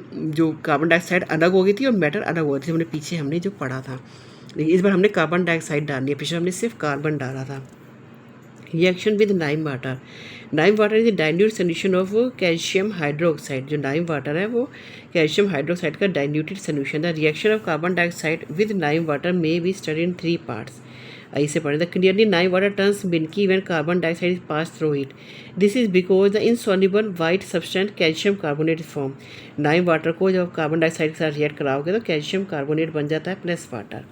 डाइऑक्साइड अलग हो गई थी और मेटल अलग हो गए थे। हमने जो पढ़ा था, लेकिन इस बार हमने कार्बन डाइऑक्साइड डालनी है, पिछले हमने सिर्फ कार्बन डाला था। Reaction with lime water, lime water is dilute solution of calcium hydroxide. जो लाइम वाटर है वो कैल्शियम हाइड्रोक्साइड का diluted solution. The reaction of carbon dioxide with lime water may be studied in 3 parts. ऐसे पढ़े, the clearly lime water turns milky when carbon dioxide is pass through it. This is because the insoluble white substance calcium carbonate form. Lime water को जब carbon dioxide के साथ react कराओगे तो calcium carbonate बन जाता है प्लस वाटर।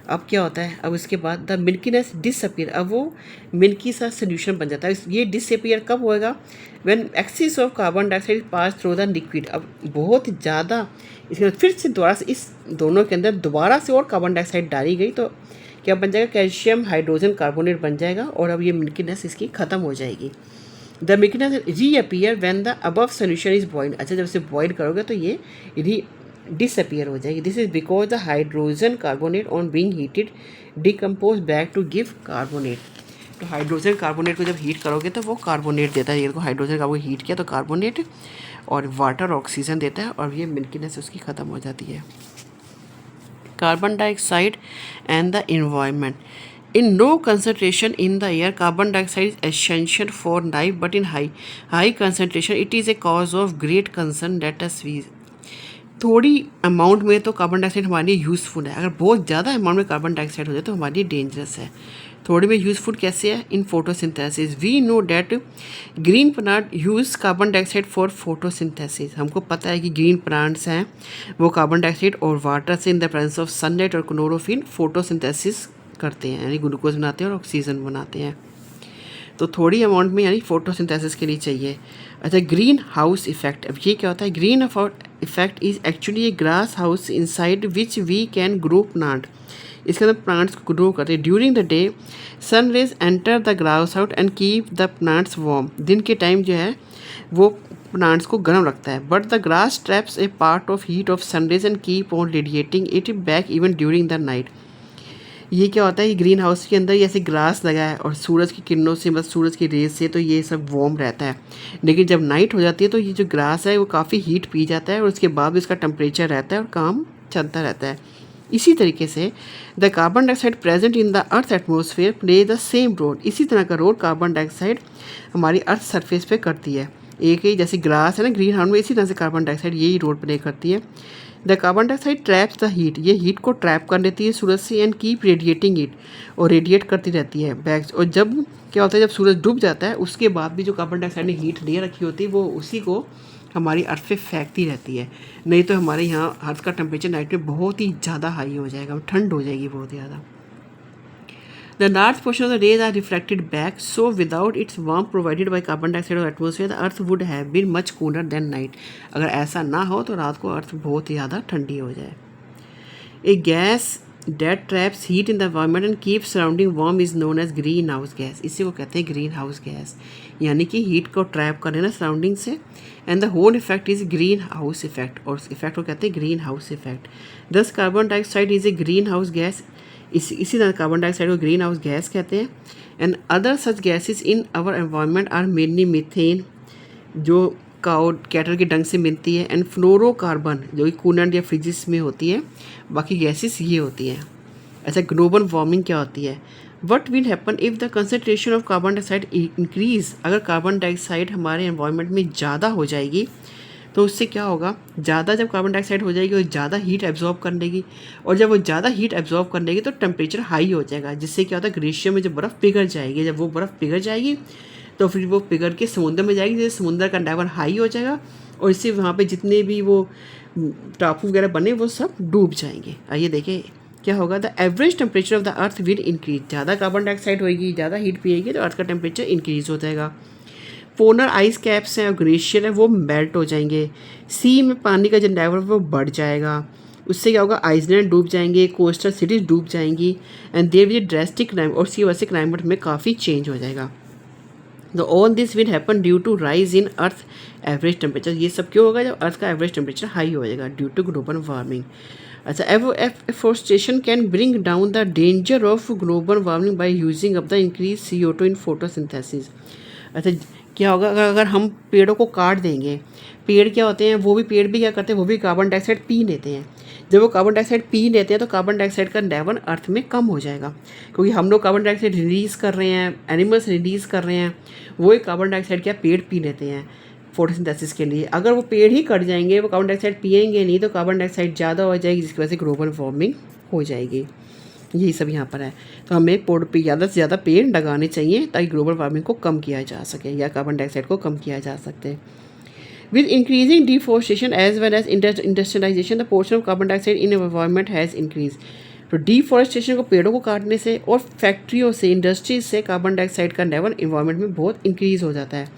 अब क्या होता है, अब इसके बाद द मिल्कीनेस डिसअपीयर, अब वो मिल्की सा सोल्यूशन बन जाता है। ये डिसअपीयर कब होएगा, when excess of carbon dioxide pass through the liquid. अब बहुत ज़्यादा इसके फिर से दोबारा से इस दोनों के अंदर दोबारा से और कार्बन डाइऑक्साइड डाली गई तो क्या बन जाएगा, कैल्शियम हाइड्रोजन कार्बोनेट बन जाएगा, और अब ये मिल्कीनेस इसकी ख़त्म हो जाएगी। The milkiness reappear when the above solution is boiled. अच्छा, जब इसे बॉइल करोगे तो ये डिसअपीयर हो जाएगी। This is because the hydrogen carbonate on being heated decompose back to give carbonate. तो हाइड्रोजन कार्बोनेट को जब हीट करोगे तो वो कार्बोनेट देता है। ये को हाइड्रोजन कार्बोनेट हीट किया तो कार्बोनेट, और वाटर ऑक्सीजन देता है, और ये मिल्कीनेस उसकी ख़त्म हो जाती है। Carbon dioxide and the environment, in low concentration in the air carbon dioxide is essential for life, but in high concentration it is a cause of great concern। let us see, थोड़ी amount में तो carbon dioxide हमारे लिए useful है, अगर बहुत ज़्यादा amount में कार्बन डाइऑक्साइड हो जाए तो हमारे लिए डेंजरस है। थोड़ी में यूज़फुल कैसे है, in photosynthesis. We know that green plant use carbon dioxide for photosynthesis. हमको पता है कि ग्रीन प्लांट्स हैं वो कार्बन डाइऑक्साइड और वाटर से in the presence of sunlight और क्लोरोफिल फोटोसिंथेसिस करते हैं, यानी ग्लूकोज बनाते हैं और ऑक्सीजन बनाते हैं। तो थोड़ी अमाउंट में यानी फोटोसिंथेसिस के लिए चाहिए। अच्छा, ग्रीन हाउस इफेक्ट, अब ये क्या होता है, green effect is actually a glass house inside which we can grow plant. इसके अंदर प्लांट्स को ग्रो करते हैं। During the day sun rays enter the glass house and keep the plants warm. दिन के टाइम जो है वो प्लांट्स को गर्म रखता है, but the glass traps a part of heat of sun rays and keep on radiating it back even during the night. ये क्या होता है कि ग्रीन हाउस के अंदर ऐसे ग्रास लगा है और सूरज की किरणों से मतलब सूरज की रेज से तो ये सब वार्म रहता है, लेकिन जब नाइट हो जाती है तो ये जो ग्रास है वो काफ़ी हीट पी जाता है और उसके बाद भी इसका टेम्परेचर रहता है और काम चलता रहता है। इसी तरीके से the carbon dioxide present in the earth atmosphere play the same role, इसी तरह का रोल कार्बन डाइऑक्साइड हमारी अर्थ सरफेस पे करती है। एक ही जैसे ग्रास है ना ग्रीन हाउस में, इसी तरह से कार्बन डाइऑक्साइड यही रोल प्ले करती है। The carbon dioxide traps the heat, ये हीट को ट्रैप कर लेती है सूरज से एंड कीप रेडिएटिंग इट, और रेडिएट करती रहती है बैक्स। और जब क्या होता है जब सूरज डूब जाता है उसके बाद भी जो कार्बन डाइऑक्साइड ने हीट ले रखी होती है वो उसी को हमारी अर्थ पे फेंकती रहती है। नहीं तो हमारे यहाँ अर्थ का टेम्परेचर नाइट में बहुत ही ज़्यादा हाई हो जाएगा, ठंड हो जाएगी बहुत ज़्यादा। The large portion of the rays are reflected back, so without its warmth provided by carbon dioxide or atmosphere, the earth would have been much cooler than night. अगर ऐसा ना हो तो रात को अर्थ बहुत ही ज़्यादा ठंडी हो जाए। A gas that traps heat in the environment and keeps surrounding warm is known as green house gas. इसी को कहते हैं ग्रीन हाउस गैस, यानी कि हीट को ट्रैप कर लेना सराउंडिंग से। And the whole effect is greenhouse effect, और इफेक्ट को कहते हैं greenhouse effect. Thus carbon dioxide is a greenhouse gas, इसी तरह कार्बन डाइऑक्साइड को ग्रीन हाउस गैस कहते हैं। And other such gases in our environment are mainly methane, जो काउ कैटल के डंग से मिलती है, एंड फ्लोरोकार्बन जो कि कूलेंट या फ्रिजिस में होती है। बाकी गैसेस ये होती हैं। अच्छा, ग्लोबल वार्मिंग क्या होती है? What will happen if the concentration of carbon dioxide increase, अगर कार्बन डाइऑक्साइड हमारे एनवायरनमेंट में ज़्यादा हो जाएगी तो उससे क्या होगा, ज़्यादा जब कार्बन डाइऑक्साइड हो जाएगी वो ज़्यादा हीट एब्जॉर्ब कर लेगी, और जब वो ज़्यादा हीट एब्जॉर्ब कर लेगी तो टेम्परेचर हाई हो जाएगा, जिससे क्या होता है ग्लेशियर में जब बर्फ़ पिघल जाएगी, जब वो बर्फ़ पिघल जाएगी तो फिर वो पिघल के समुद्र में जाएगी, जिससे समुद्र का लेवल हाई हो जाएगा और इससे वहाँ पे जितने भी वो टापू वगैरह बने वो सब डूब जाएंगे। आइए देखें क्या होगा। The average temperature of the earth will increase, ज़्यादा कार्बन डाइऑक्साइड होगी, ज़्यादा हीट पिएगी तो अर्थ का टेम्परेचर इंक्रीज हो जाएगा। पोलर आइस कैप्स हैं और ग्लेशियर है वो मेल्ट हो जाएंगे। सी में पानी का जो लेवल वो बढ़ जाएगा, उससे क्या होगा आइसलैंड डूब जाएंगे, कोस्टल सिटीज डूब जाएंगी, and there will drastic climate, और उसकी वजह से क्लाइमेट में काफ़ी चेंज हो जाएगा। तो all this will happen due to rise in earth average temperature, ये सब क्यों होगा जब अर्थ का एवरेज टेम्परेचर हाई हो जाएगा ड्यू टू ग्लोबल वार्मिंग। अच्छा, afforestation can bring down the danger of global warming by using up the increase CO2 in photosynthesis. अच्छा, क्या होगा अगर हम पेड़ों को काट देंगे, पेड़ क्या होते हैं वो भी पेड़ भी क्या करते हैं, वो भी कार्बन डाइऑक्साइड पी लेते हैं। जब वो कार्बन डाइऑक्साइड पी लेते हैं तो कार्बन डाइऑक्साइड का लेवल अर्थ में कम हो जाएगा, क्योंकि हम लोग कार्बन डाइऑक्साइड रिलीज़ कर रहे हैं, एनिमल्स रिलीज़ कर रहे हैं, वो एक कार्बन डाइऑक्साइड क्या पेड़ पी लेते हैं फोटोसिंथेसिस के लिए। अगर वो पेड़ ही कट जाएंगे, वो कार्बन डाइऑक्साइड पिएंगे नहीं, तो कार्बन डाइऑक्साइड ज़्यादा हो जाएगी, जिसकी वजह से ग्लोबल वार्मिंग हो जाएगी। यही सब यहाँ पर है। तो हमें ज़्यादा से ज़्यादा पेड़ लगाने चाहिए ताकि ग्लोबल वार्मिंग को कम किया जा सके या कार्बन डाइऑक्साइड को कम किया जा सकते। With increasing deforestation as well as industrialisation the portion of carbon dioxide in environment has increase. तो डिफॉरेस्टेशन को पेड़ों को काटने से और फैक्ट्रियों से, इंडस्ट्रीज से कार्बन डाइऑक्साइड का लेवल इन्वायरमेंट में बहुत इंक्रीज हो जाता है।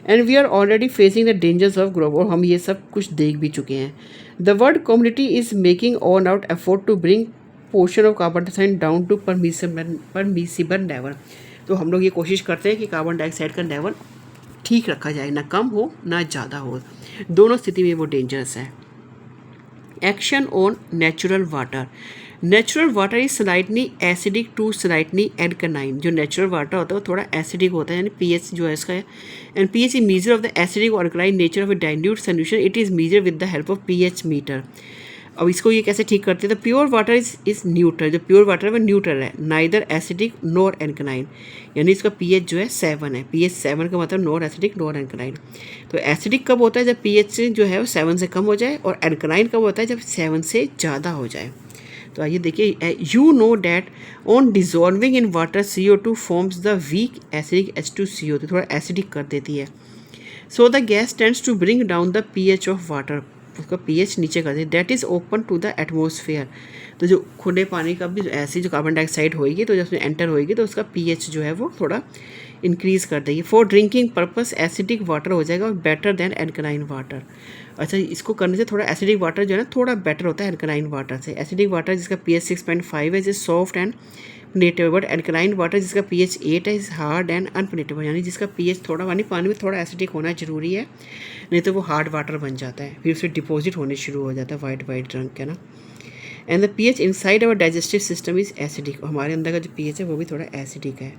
And we are already facing the dangers of global, और हम ये सब कुछ देख भी चुके हैं। The world community is making all out effort to bring portion of carbon dioxide down to permissible level. तो हम लोग ये कोशिश करते हैं कि कार्बन डाइऑक्साइड का लेवल ठीक रखा जाए, ना कम हो ना ज़्यादा हो, दोनों स्थिति में वो डेंजरस है। Action on natural water. Natural water is slightly acidic to slightly alkaline. जो नेचुरल वाटर होता है वो थोड़ा एसिडिक होता है, यानी pH जो है इसका है। And pH is measure of the acidic और alkaline nature of a dilute solution. It is measure with the help of pH meter. अब इसको ये कैसे ठीक करते हैं? तो प्योर वाटर इज न्यूट्रल। जो प्योर वाटर है वो न्यूट्रल है, नाइदर एसिडिक नॉर एल्कलाइन, यानी इसका pH जो है 7 है। pH 7 का मतलब नॉर एसिडिक नॉर एल्कलाइन। तो एसिडिक कब होता है? जब pH जो है वो 7 से कम हो जाए, और एल्कलाइन कब होता है? जब 7 से ज़्यादा हो जाए। तो आइए देखिए, you know that on dissolving in water CO2 forms the weak acidic H2CO, तो थोड़ा एसिडिक कर देती है। So the gas tends to bring down the pH of water, उसका pH नीचे कर दे। That is open to the atmosphere. तो जो खुले पानी का भी ऐसी जो कार्बन डाइऑक्साइड होएगी तो जब उसमें एंटर होएगी तो उसका pH जो है वो थोड़ा इंक्रीज़ कर देगी। For drinking purpose acidic water हो जाएगा बेटर देन एल्कलाइन वाटर। अच्छा, इसको करने से थोड़ा एसिडिक वाटर जो है ना थोड़ा बेटर होता है एल्कलाइन वाटर से। एसिडिक वाटर जिसका pH 6.5 है, is soft and penetrable, but alkaline water जिसका pH 8 है, इज हार्ड एंड अनपेनेट्रेबल, यानी जिसका pH थोड़ा पानी में थोड़ा एसिडिक होना जरूरी है, नहीं तो वो हार्ड वाटर बन जाता है, फिर उससे डिपॉजिट होने शुरू हो जाता है वाइट रंग का ना। And the pH inside our digestive system is acidic, हमारे अंदर का जो pH है वो भी थोड़ा एसिडिक है।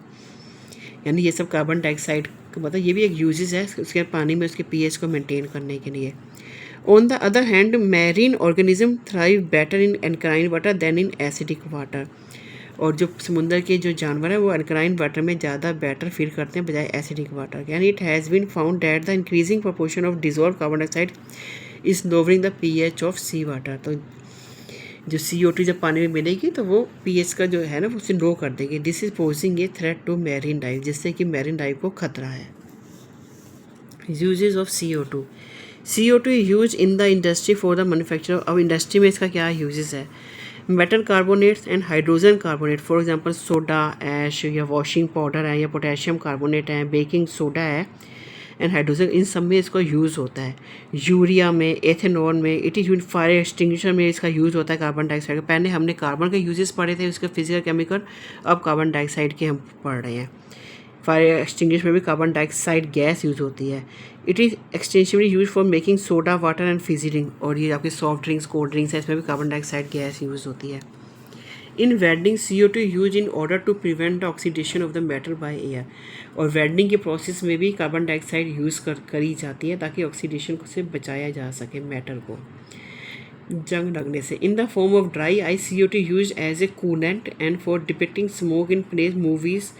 यानी ये सब कार्बन डाइऑक्साइड का मतलब ये भी एक यूजेस है उसके पानी में उसके pH को मेंटेन करने के लिए। On the other hand marine organism thrive better in alkaline water than in acidic water, और जो समुंदर के जो जानवर हैं वो अल्कलाइन वाटर में ज़्यादा बेटर फील करते हैं बजाय एसिडिक वाटर के। यानी it has been found that the increasing proportion of dissolve carbon dioxide is lowering the pH of sea water. तो जो CO2 जब पानी में मिलेगी तो वो pH का जो है ना उसे लो कर देगी। This is posing a threat to marine life, जिससे कि मैरीन लाइफ को खतरा है। Uses of CO2। CO2 use in the industry for the manufacture. अब इंडस्ट्री में इसका क्या यूजेस है? Metal carbonates and hydrogen carbonate, for example soda ash या वॉशिंग पाउडर है या पोटेशियम कार्बोनेट है, बेकिंग सोडा है एंड हाइड्रोजन, इन सब में इसका यूज़ होता है। यूरिया में, एथेनॉल में, इट इज फायर एक्सटिंग्विशर में इसका यूज़ होता है कार्बन डाइऑक्साइड का। पहले हमने कार्बन के यूजेस पढ़े थे उसके फिजिकल केमिकल, अब कार्बन डाइऑक्साइड के हम पढ़ रहे हैं। फायर एक्सटिंग्विश में भी कार्बन डाइऑक्साइड गैस यूज़ होती है। It is extensively use for making soda water and fizzing, और ये आपके सॉफ्ट ड्रिंक्स कोल्ड ड्रिंक्स है इसमें भी कार्बन डाइऑक्साइड गैस यूज़ होती है। In welding CO2 use in order to prevent the oxidation of the metal by air, और welding के प्रोसेस में भी कार्बन डाइऑक्साइड यूज़ करी जाती है ताकि ऑक्सीडेशन से बचाया जा सके मेटल को जंग लगने से। In the form of dry ice CO2 use as a coolant and for depicting smoke in place movies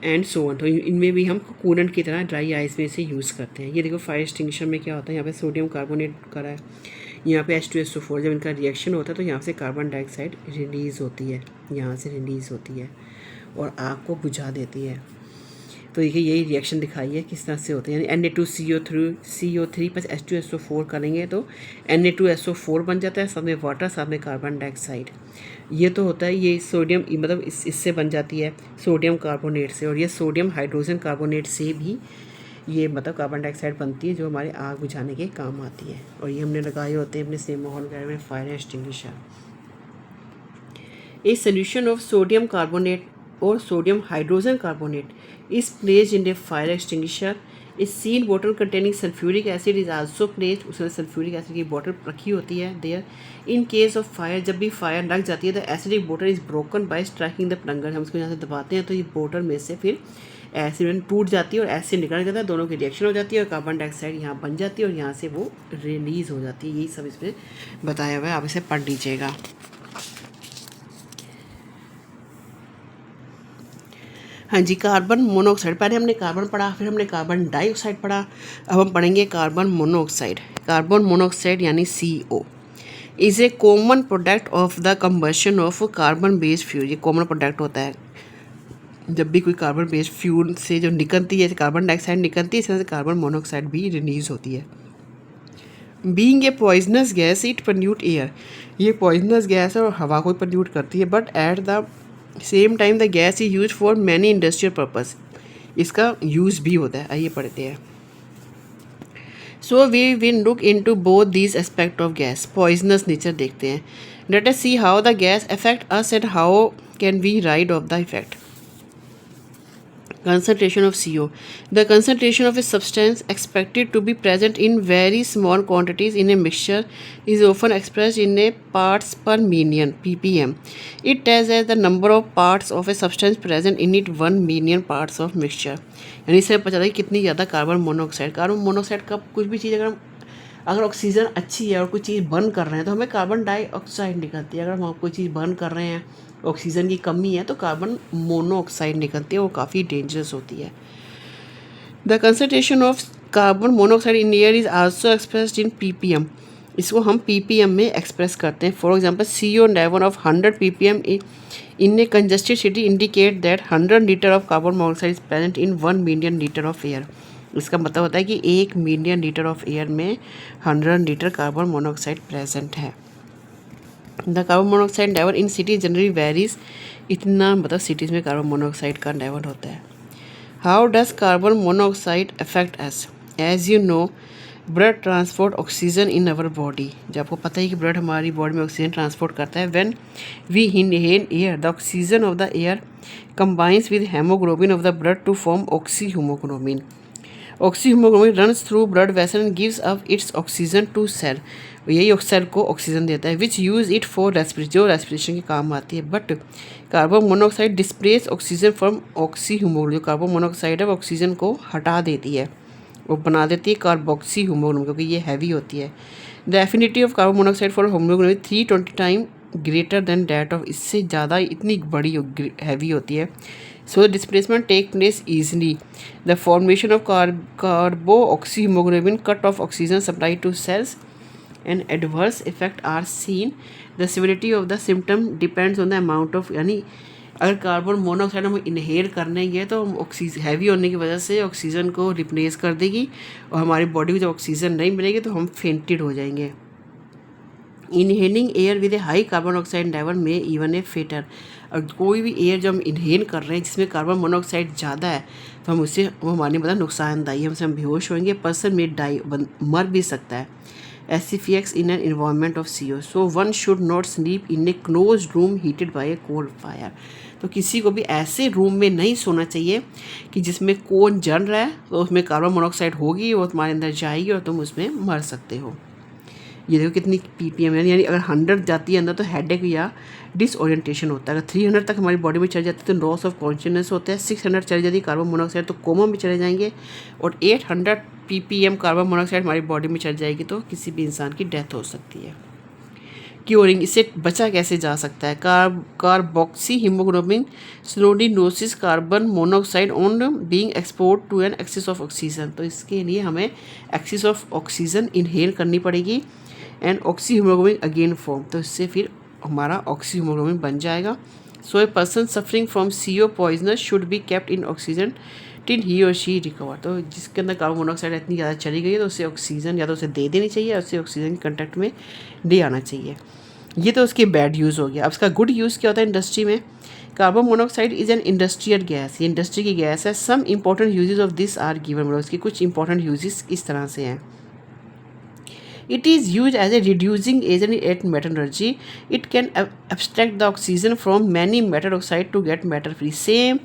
and so on. तो इनमें भी हम कूलेंट की तरह ड्राई आइस में इसे यूज़ करते हैं। ये देखो फायर एक्सटिंग्विशर में क्या होता है, यहाँ पे सोडियम कार्बोनेट करा है, यहाँ पे H2SO4, जब इनका रिएक्शन होता है तो यहाँ से कार्बन डाइऑक्साइड रिलीज़ होती है, यहाँ से रिलीज़ होती है और आग को बुझा देती है। तो देखिए यही रिएक्शन दिखाई है किस तरह से होते हैं। यानी Na2CO3 प्लस H2SO4 करेंगे तो Na2SO4 बन जाता है, साथ में वाटर, साथ में कार्बन डाइऑक्साइड। ये तो होता है, ये सोडियम मतलब इससे बन जाती है सोडियम कार्बोनेट से, और ये सोडियम हाइड्रोजन कार्बोनेट से भी ये मतलब कार्बन डाइऑक्साइड बनती है जो हमारे आग बुझाने के काम आती है। और ये हमने लगाए होते हैं अपने सिनेमा हॉल वगैरह में fire extinguisher. A solution of sodium carbonate और sodium hydrogen carbonate is placed in a fire extinguisher. A sealed bottle containing sulfuric acid is also placed, उसमें सल्फ्यूरिक एसिड की बोतल रखी होती है there. In case of fire, जब भी fire लग जाती है, द एसिडिक बोतल is broken by striking the plunger, हम उसको यहाँ से दबाते हैं तो ये बोतल में से फिर एसिड टूट जाती है और एसिड निकल जाता है, दोनों की रिएक्शन हो जाती है और कार्बन डाइऑक्साइड यहाँ बन जाती है और यहाँ से वो रिलीज़ हो जाती है। यही सब इसमें बताया हुआ है, आप इसे पढ़ लीजिएगा। हाँ जी, कार्बन मोनोऑक्साइड, पहले हमने कार्बन पढ़ा, फिर हमने कार्बन डाइऑक्साइड पढ़ा, अब हम पढ़ेंगे कार्बन मोनोऑक्साइड। कार्बन मोनोऑक्साइड यानी CO is a common product of the combustion of carbon based fuel. ये कॉमन प्रोडक्ट होता है, जब भी कोई कार्बन बेस्ड फ्यूल से जो निकलती है, कार्बन डाइऑक्साइड निकलती है, इस तरह से कार्बन मोनोऑक्साइड भी रिलीज होती है। Being a poisonous gas it pollute air, ये पॉइजनस गैस है और हवा को पोल्यूट करती है, but at the same time the gas is use for many industrial purpose, इसका यूज़ भी होता है। आइए पढ़ते हैं। So we will look into both these aspect of gas. Poisonous nature देखते हैं। Let us see how the gas affect us and how can we rid of the effect. Concentration of CO. The concentration of a substance expected to be present in very small quantities in a mixture is often expressed in a parts per million (ppm). It tells us the number of parts of a substance present in it 1 million parts of mixture। यानी इससे पता चलता है कितनी ज़्यादा carbon monoxide का कुछ भी चीज़ अगर ऑक्सीजन अच्छी है और कोई चीज़ बर्न कर रहे हैं तो हमें कार्बन डाइऑक्साइड निकलती है। अगर हम कोई चीज़ बर्न कर रहे हैं, ऑक्सीजन की कमी है, तो कार्बन मोनोऑक्साइड निकलती है, वो काफ़ी डेंजरस होती है। The concentration of carbon monoxide in air is also expressed in ppm। इसको हम ppm में एक्सप्रेस करते हैं। For example CO level of 100 ppm in A congested city indicate that 100 litre of carbon monoxide is present in 1 million litre of air. इसका मतलब होता है कि 1 मिलियन लीटर ऑफ एयर में 100 लीटर कार्बन मोनोऑक्साइड प्रेजेंट है। The carbon monoxide level in city generally varies, इतना मतलब cities में कार्बन मोनोऑक्साइड का लेवल होता है। How does carbon monoxide affect us? As you know, blood transport oxygen in our body. जब आपको पता है कि ब्लड हमारी बॉडी में ऑक्सीजन ट्रांसपोर्ट करता है। When we inhale air, the oxygen of the air combines with haemoglobin of the blood to form oxy haemoglobin. Oxyhaemoglobin runs through blood vessel and gives up its oxygen to cell, यही cell को oxygen देता है, which use it for respiration, जो respiration के काम आती है। But carbon monoxide displace oxygen from oxyhaemoglobin, जो कार्बन मोनोऑक्साइड है वो ऑक्सीजन को हटा देती है, वो बना देती है कार्बोक्सीहीमोग्लोबिन, क्योंकि ये हैवी होती है। The affinity of carbon monoxide for haemoglobin 320 time greater than that of, इससे ज़्यादा इतनी बड़ी हैवी होती है। So displacement take place easily, the formation of carboxyhaemoglobin cut off oxygen supply to cells and adverse effect are seen, the severity of the symptom depends on the amount of, यानी अगर carbon monoxide हम inhale करनेंगे तो oxygen heavy होने की वजह से oxygen को रिप्लेस कर देगी और हमारी बॉडी को जब ऑक्सीजन नहीं मिलेगी तो हम फेंटेड हो जाएंगे। Inhaling air with A high carbon oxide level में इवन ए फेटर, और कोई भी एयर जो हम इनहेल कर रहे हैं जिसमें कार्बन मोनोऑक्साइड ज़्यादा है तो हम उससे वो हमारे मतलब नुकसानदायी, हमसे हम बेहोश होंगे, पर्सन में डाई मर भी सकता है। SCFX in an environment of CO, so one should not sleep in a closed room heated by a coal fire, तो किसी को भी ऐसे रूम में नहीं सोना चाहिए कि जिसमें कोन जल रहा है, तो उसमें कार्बन मोनोऑक्साइड होगी, वो तुम्हारे अंदर जाएगी और तुम उसमें मर सकते हो। ये देखो कितनी ppm है, यानी अगर 100 जाती है अंदर तो हेडेक या डिसओरिएंटेशन होता है। अगर 300 तक हमारी बॉडी में चली जाती है तो लॉस ऑफ कॉन्शियसनेस होता है। 600 चली जाती है कार्बन मोनोऑक्साइड तो कोमा में चले जाएंगे, और 800 ppm कार्बन मोनोऑक्साइड हमारी बॉडी में चल जाएगी तो किसी भी इंसान की डेथ हो सकती है। क्योरिंग, इससे बचा कैसे जा सकता है? Carboxyhaemoglobin slowly loses carbon monoxide on being export to an excess of oxygen, तो इसके लिए हमें एक्सेस ऑफ ऑक्सीजन इनहेल करनी पड़ेगी एंड ऑक्सीहीमोग्लोबिन अगेन फॉर्म, तो इससे फिर हमारा ऑक्सीहीमोग्लोबिन बन जाएगा। So a person suffering from CO poisonous should be kept in oxygen till he or she recover, तो जिसके अंदर कार्बन मोनोऑक्साइड इतनी ज़्यादा चली गई है तो उसे ऑक्सीजन या तो उसे दे देनी चाहिए या उसे ऑक्सीजन के कंटेक्ट में ले आना चाहिए। ये तो उसके बैड यूज़ हो गया। अब इसका गुड यूज़ क्या होता है इंडस्ट्री में? Carbon monoxide is an industrial gas, ये इंडस्ट्री की गैस है। Some important uses of this are given, मतलब इसके कुछ इंपॉर्टेंट यूजेस इस तरह से हैं। It is used as a reducing agent at metallurgy. It can abstract the oxygen from many metal oxide to get metal free. Same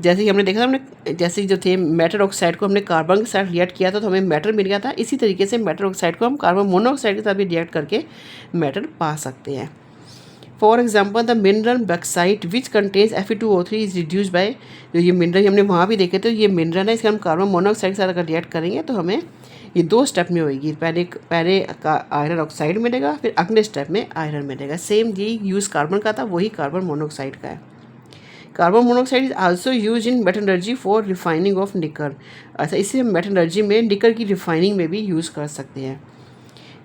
जैसे कि हमने देखा था, हमने जैसे जो थे मेटल ऑक्साइड को हमने कार्बन के साथ रिएक्ट किया था तो हमें मेटल मिल गया था, इसी तरीके से मेटल ऑक्साइड को हम कार्बन मोनोऑक्साइड के साथ भी रिएक्ट करके मेटल पा सकते हैं। For example the mineral bauxite which contains Fe2O3 is reduce by, जो ये मिनरल हमने वहाँ भी देखे, तो ये मिनरल है, इसका हम कार्बन मोनोऑक्साइड के साथ अगर रिएक्ट करेंगे तो हमें ये 2 स्टेप में होगी। पहले आयरन ऑक्साइड मिलेगा, फिर अगले स्टेप में आयरन मिलेगा। सेम यही यूज़ कार्बन का था, वही कार्बन मोनोऑक्साइड का है। Carbon monoxide is also use in metallurgy for refining of निकर, अच्छा इसे हम मेटलर्जी में निकर की रिफाइनिंग में भी यूज़ कर सकते हैं।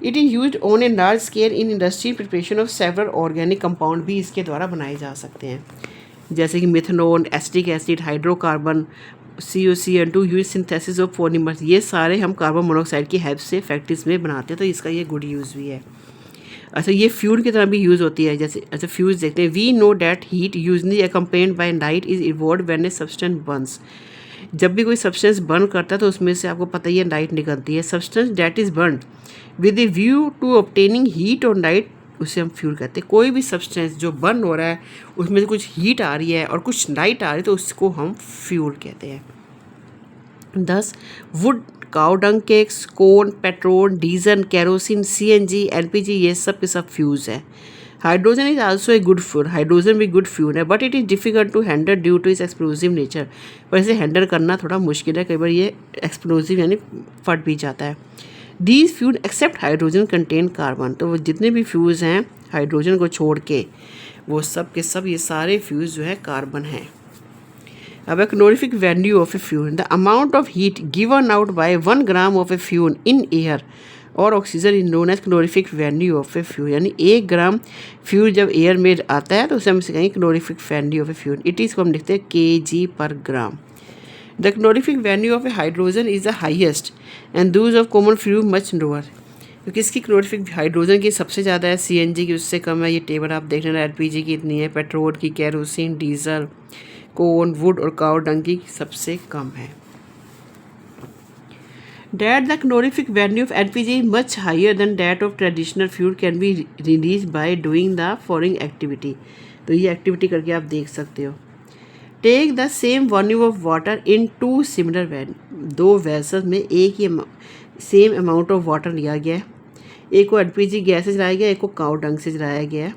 It is use on a large scale in industry preparation of several organic compound भी इसके द्वारा बनाए जा सकते हैं, जैसे कि methanol, acetic acid, hydrocarbon, COCN2 use synthesis of polymers, ये सारे हम कार्बन मोनोऑक्साइड की हेल्प से फैक्ट्रीज में बनाते हैं, तो इसका ये गुड यूज़ भी है। अच्छा ये फ्यूल की तरह भी यूज़ होती है, जैसे अच्छा फ्यूज देखते हैं। We know that heat usually accompanied by light is evolve when a substance burns, जब भी कोई सब्सटेंस बर्न करता है तो उसमें से आपको पता ही है लाइट निकलती है। Substance that is burn with a view to obtaining heat और लाइट, उसे हम फ्यूल कहते हैं। कोई भी सब्सटेंस जो बर्न हो रहा है उसमें से कुछ हीट आ रही है और कुछ लाइट आ रही है तो उसको हम फ्यूल कहते हैं। 10 wood, cow dung cakes, coal, petrol, diesel, kerosene, CNG, LPG, ये सब के सब फ्यूज़ है। Hydrogen is also a good fuel, hydrogen भी गुड फ्यूल है, but it is difficult to handle due to its explosive nature, पर इसे handle करना थोड़ा मुश्किल है, कई बार ये एक्सप्लोजिव यानी फट भी जाता है। These fuel except hydrogen contain carbon, तो वो जितने भी फ्यूज़ हैं हाइड्रोजन को छोड़ के वो सब के सब ये सारे फ्यूज़ जो है कार्बन हैं। अब calorific value of a fuel, the amount of heat given out by 1 gram of a fuel in air और oxygen is known as calorific value of a fuel, यानी 1 ग्राम फ्यूल जब एयर में आता है तो उसे हम कहेंगे calorific value of a fuel. It is को हम लिखते हैं kg per gram. The calorific value of a hydrogen is the highest and those of common fuel much lower, तो किसकी कैलोरीफिक हाइड्रोजन की सबसे ज़्यादा है, CNG की उससे कम है। ये टेबल आप देख लेना, LPG की इतनी है, पेट्रोल की, केरोसिन, डीजल, कोन, वुड और काउ डंग की सबसे कम है। That the calorific value of LPG is much higher than that of traditional fuel can be released by doing the following activity, तो ये एक्टिविटी करके आप देख सकते हो। Take the same volume of water in 2 similar दो vessel में एक ही सेम अमाउंट ऑफ वाटर लिया गया है, एक को एलपीजी गैस से जलाया गया, एक को काऊ डंग से जलाया गया है।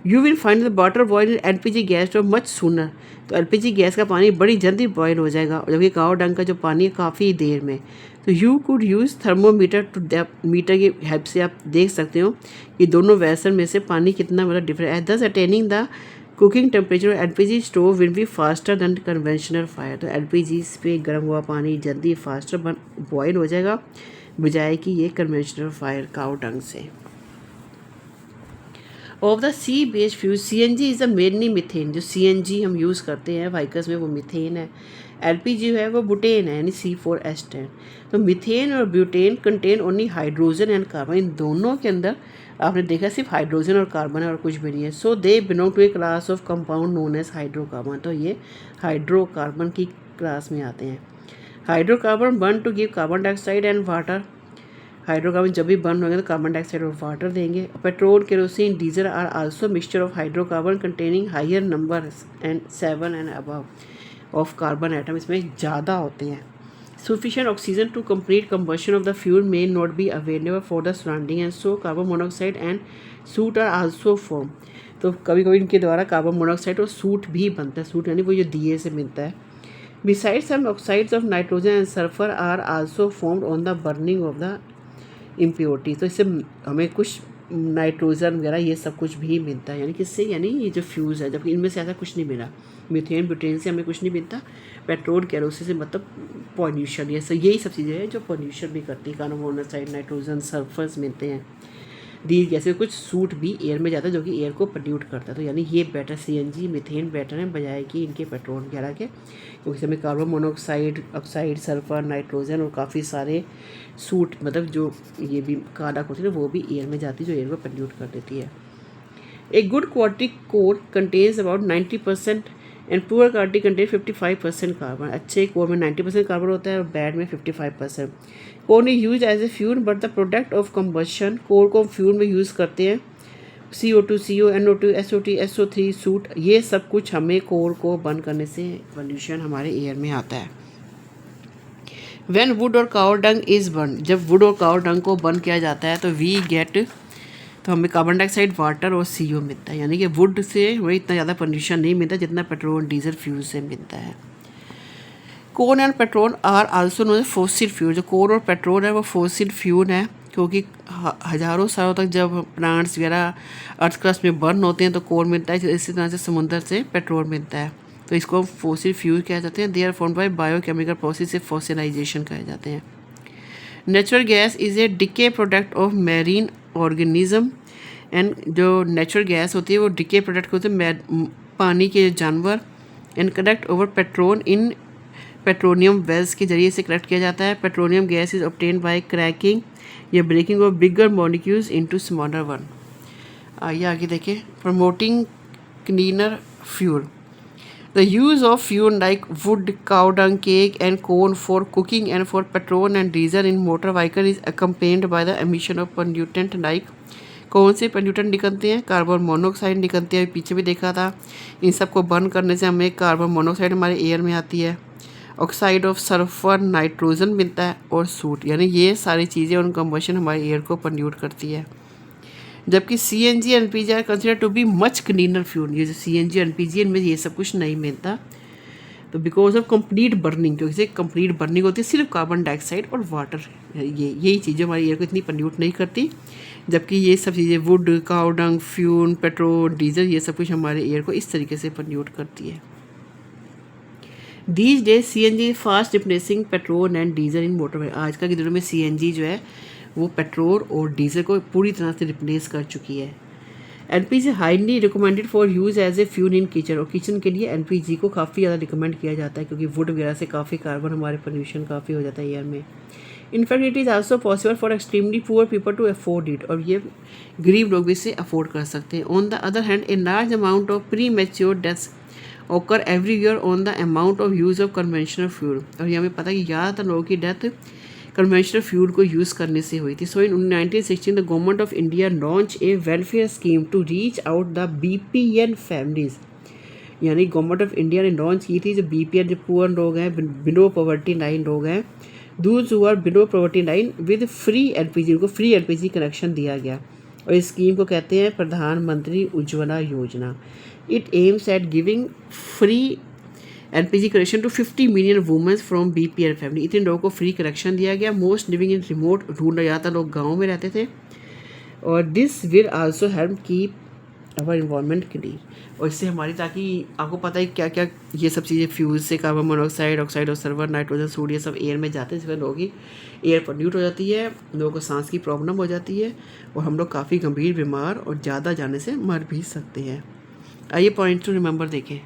You will find the water boil LPG gas too much sooner, तो एलपीजी गैस का पानी बड़ी जल्दी बॉयल हो जाएगा, जबकि काऊ डंग का जो पानी है काफ़ी देर में। तो you could use thermometer to depth, metre की हेल्प से आप देख सकते हो कि दोनों वैसल में से पानी कितना मतलब डिफरेंट है। दस attaining the cooking temperature LPG stove will be faster than conventional fire, तो एलपीजी पे गर्म हुआ पानी जल्दी फास्टर बॉयल हो जाएगा बजाय कि ये कन्वेंशनल फायर काऊ डंग से। Of the sea based fuel CNG is a mainly methane, जो सीएनजी हम यूज़ करते हैं व्हीकल्स में वो मीथेन है। एलपीजी है वो बुटेन है यानी C4H10। तो मीथेन और butane contain only hydrogen and carbon, इन दोनों के अंदर आपने देखा सिर्फ हाइड्रोजन और कार्बन है और कुछ भी नहीं है। So they belong to a class of compound known as hydrocarbon, तो ये हाइड्रोकार्बन की क्लास में आते हैं। Hydrocarbon burn to give carbon dioxide and water, hydrocarbon जब भी बर्न होंगे तो कार्बन डाइऑक्साइड और वाटर देंगे। Petrol, kerosene, diesel are also mixture of hydrocarbon containing higher number and 7 and above of carbon atom, इसमें ज़्यादा होते हैं। Sufficient oxygen to complete combustion of the fuel may not be available for the surrounding and so carbon monoxide and soot are also formed, तो कभी कभी इनके द्वारा carbon monoxide और सूट भी बनता है। सूट यानी वो जो दिए से मिलता है। Besides some oxides of nitrogen and sulfur are also formed on the burning of the impurity, तो इससे हमें कुछ नाइट्रोजन वगैरह ये सब कुछ भी मिलता है, यानी किससे, यानी ये जो फ्यूज़ है, जबकि इनमें से ऐसा कुछ नहीं मिला। मीथेन ब्यूटेन से हमें कुछ नहीं मिलता, पेट्रोल केरोसिन से मतलब पॉल्यूशन, ये सब यही सब चीज़ें हैं जो पॉल्यूशन भी करती है। कार्बन मोनोऑक्साइड, नाइट्रोजन, सल्फर्स मिलते हैं। दीज गैसेस कुछ सूट भी एयर में जाता है जो कि एयर को पोल्यूट करता है। तो यानी ये बेटर सीएनजी मीथेन बेटर है बजाय कि इनके पेट्रोल वगैरह के, क्योंकि इसमें carbon monoxide, oxide, sulphur, nitrogen और काफ़ी सारे सूट मतलब जो ये भी कारक होती है ना वो भी एयर में जाती है जो एयर को पोल्यूट कर देती है। A good quality coal contains about 90% and poor quality contain 55% carbon. अच्छे कोर में 90% कार्बन होता है और बैड में 55%। Coal is use as a fuel but the product of combustion, coal को हम फ्यूल में यूज़ करते हैं। CO2, CO, NO2, SO2, SO3, suit, ये सब कुछ हमें कोर को बर्न करने से पोल्यूशन हमारे एयर में आता है। व्हेन वुड और काऊ डंग इज़ बर्न, जब वुड और काऊ डंग को बर्न किया जाता है तो वी गेट, तो हमें कार्बन डाइऑक्साइड, वाटर और CO मिलता है, यानी कि वुड से हमें इतना ज़्यादा पोल्यूशन नहीं मिलता जितना पेट्रोल डीजल फ्यूल से मिलता है। Coal and petrol are also known as fossil fuel, जो कोल और पेट्रोल है वो फॉसिल फ्यूल है, क्योंकि हज़ारों सालों तक जब प्लांट्स वगैरह अर्थ क्रस्ट में बर्न होते हैं तो कोल मिलता है, इसी तरह से समुद्र से पेट्रोल मिलता है, तो इसको फॉसिल फ्यूल कहा जाते हैं। They are formed by biochemical process से फॉसिलाइजेशन कहे जाते हैं। Natural gas is a decay product of marine organism, and जो नेचुरल गैस होती है वो डिके प्रोडक्ट होते हैं पानी के जानवर, and collect over petrol in petroleum wells के जरिए से कलेक्ट किया जाता है। Petroleum gas is obtain by cracking या breaking of bigger molecules into smaller one. आइए आगे देखें। Promoting cleaner fuel, the use of fuel like wood, cow dung, cake and coal for cooking and for petrol and diesel in motor vehicle is accompanied by the emission of pollutant like, कौन से pollutant निकलते हैं, carbon monoxide निकलते हैं, पीछे भी देखा था। इन सब को बर्न करने से हमें कार्बन मोनोऑक्साइड हमारे एयर में आती है, ऑक्साइड ऑफ सल्फर, नाइट्रोजन मिलता है और सूट, यानी ये सारी चीज़ें उन कंबशन हमारे एयर को पोल्यूट करती है। जबकि CNG and LPG are consider to be much cleaner fuel, ये जो CNG LPG इनमें ये सब कुछ नहीं मिलता, तो बिकॉज ऑफ कंप्लीट बर्निंग, क्योंकि कंप्लीट बर्निंग होती है सिर्फ कार्बन डाइऑक्साइड और वाटर, यही चीज़ें हमारी एयर को इतनी पोल्यूट नहीं करती, जबकि ये सब चीज़ें wood, cow dung, fuel, petrol, diesel, ये सब कुछ हमारे एयर को इस तरीके से पोल्यूट करती है। These days CNG fast replacing petrol and diesel in motor, आजकल के दिनों में CNG जो है वो पेट्रोल और डीजल को पूरी तरह से रिप्लेस कर चुकी है। LPG highly recommended for use as a fuel in kitchen, और किचन के लिए LPG को काफ़ी ज़्यादा रिकमेंड किया जाता है, क्योंकि वुड वगैरह से काफ़ी कार्बन हमारे पोल्यूशन काफ़ी हो जाता है एयर में। In fact it is also possible for extremely poor people to afford it, और ये गरीब लोग भी इसे अफोर्ड कर सकते हैं। On the other hand a large amount of pre mature deaths occur every year on the amount of use of conventional fuel, और ये हमें पता है कि ज़्यादातर लोगों की डेथ कन्वेंशनल फ्यूल को यूज़ करने से हुई थी। So in 1916 the government of India launch a welfare scheme to reach out the BPN families, यानी गवर्नमेंट ऑफ इंडिया ने लॉन्च की थी, जो BPL जो पुअर लोग हैं, बिलो पॉवर्टी लाइन लोग हैं, those who are below poverty line with free LPG, उनको फ्री LPG कनेक्शन दिया गया। और इस स्कीम को कहते हैं प्रधानमंत्री उज्ज्वला योजना। It aims at giving free LPG connection to 50 million women's from BPL family. इतने लोगों को फ्री कनेक्शन दिया गया। Most living in remote rural, ज़्यादातर लोग गाँव में रहते थे। और this will also help keep our environment clean. और इससे हमारी, ताकि आपको पता है क्या क्या ये सब चीज़ें फ्यूज से carbon monoxide, oxide of sulphur, nitrogen, sodium सब एयर में जाते हैं, जिसमें लोगों की एयर पोल्यूट हो जाती है, लोगों को सांस की प्रॉब्लम हो जाती है और हम लोग काफ़ी गंभीर बीमार और ज़्यादा जाने से मर भी सकते हैं। आइए पॉइंट टू रिमेंबर देखें।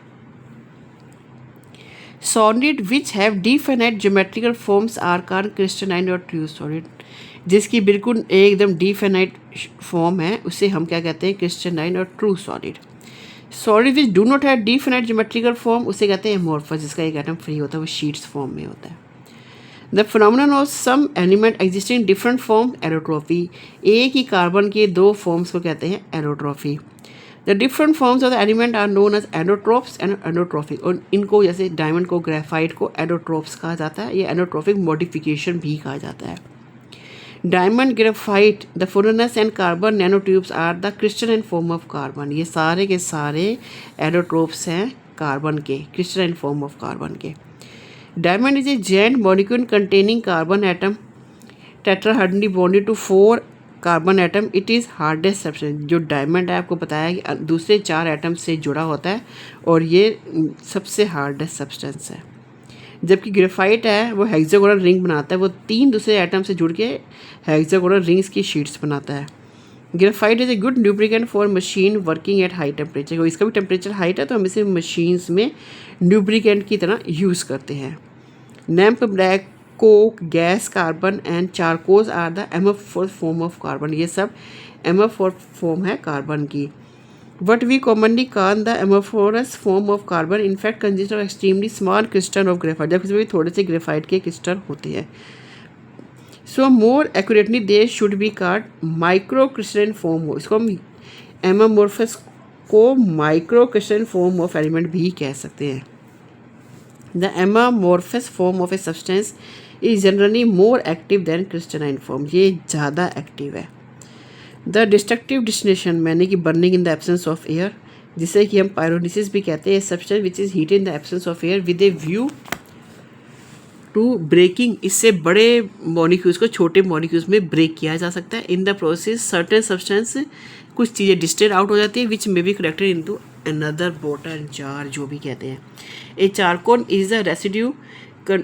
Solid which have definite geometrical forms are called crystalline और ट्रू सॉलिड। जिसकी बिल्कुल एकदम डिफाइनाइट फॉर्म है उसे हम क्या कहते हैं, क्रिस्टलाइन और true solid. Solid which do not have definite geometrical form उसे कहते हैं एमोर्फस, जिसका एक एटम फ्री होता है, वो शीट्स फॉर्म में होता है। The phenomenon of some element existing different form, allotropy. एक ही कार्बन के दो फॉर्म्स को कहते हैं allotropy. The different forms of the element are known as allotropes and allotropic. और इनको, जैसे डायमंड को, ग्रेफाइट को एलोट्रोप्स कहा जाता है, या एलोट्रॉफिक मॉडिफिकेशन भी कहा जाता है। Diamond, graphite, the fullerenes and carbon nano tubes are the crystalline form of carbon. ये सारे के सारे एलोट्रोप्स हैं कार्बन के, क्रिस्टलाइन फॉर्म ऑफ कार्बन के। Diamond is a giant molecule containing carbon atom tetrahedrally bonded to 4 carbon atom. It is hardest substance. जो diamond है आपको बताया कि दूसरे 4 एटम से जुड़ा होता है और ये सबसे हार्डेस्ट सब्सटेंस है। जबकि ग्रेफाइट है वो हेक्सागोनल रिंग बनाता है, वो 3 दूसरे एटम से जुड़ के हेक्सागोनल रिंग्स की शीट्स बनाता है। Graphite is a good lubricant for machine working at high temperature. इसका भी टेम्परेचर हाइट है तो हम इसे मशीन्स में ल्यूब्रिकेंट की तरह यूज़ करते हैं। Lamp, black coke, gas, carbon and charcoal are the amorphous form of carbon. ये सब एमोर्फस फॉर्म है कार्बन की। What we commonly call the amorphous form of carbon in fact consists of extremely small crystal of graphite। जब इसमें थोड़े से graphite के crystal होते हैं। So more accurately they should be called microcrystalline form। इसको हम amorphous को microcrystalline form of element भी कह सकते हैं। The amorphous form of a substance is generally more active than crystalline form। ये ज़्यादा एक्टिव है। द डिस्ट्रक्टिव डिस्टिनेशन, मैंने कि burning in the absence of air, जिसे कि हम पायरोलिसिस भी कहते हैं। Substance which is heat in the absence of air with a view to breaking. इससे बड़े मॉलिक्यूल्स को छोटे मॉलिक्यूल्स में ब्रेक किया जा सकता है। In the process certain substance, कुछ चीज़ें डिस्टिल आउट हो जाती है, which may be collected into another bottle jar, जो भी कहते हैं। A charcoal is the residue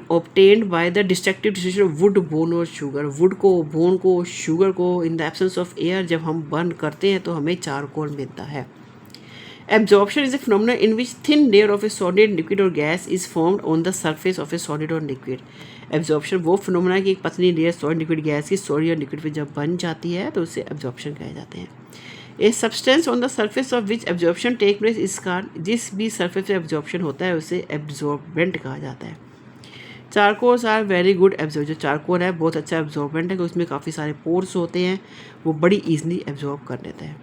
obtained by the destructive dissociation of wood, bone और sugar। wood को, bone को, sugar को in the absence of air जब हम बर्न करते हैं तो हमें चारकोल मिलता है। Absorption is a phenomenon in which thin layer of a solid, liquid or gas is formed on the surface of a solid or liquid। Absorption वो phenomena कि एक पतली लेयर सॉलिड, लिक्विड गैस की, solid और liquid पे जब बन जाती है तो उसे एब्जॉर्प्शन कहे जाते हैं। A substance on the surface of which absorption take place is called, जिस भी सर्फेस पे एब्जॉर्प्शन होता है उसे एब्जॉर्बेंट कहा जाता है। Charcoals are very good absorb. जो चारकोल है बहुत अच्छा एब्जॉर्बेंट है, उसमें काफ़ी सारे पोर्स होते हैं, वो बड़ी ईजिली एब्जॉर्ब कर लेता है।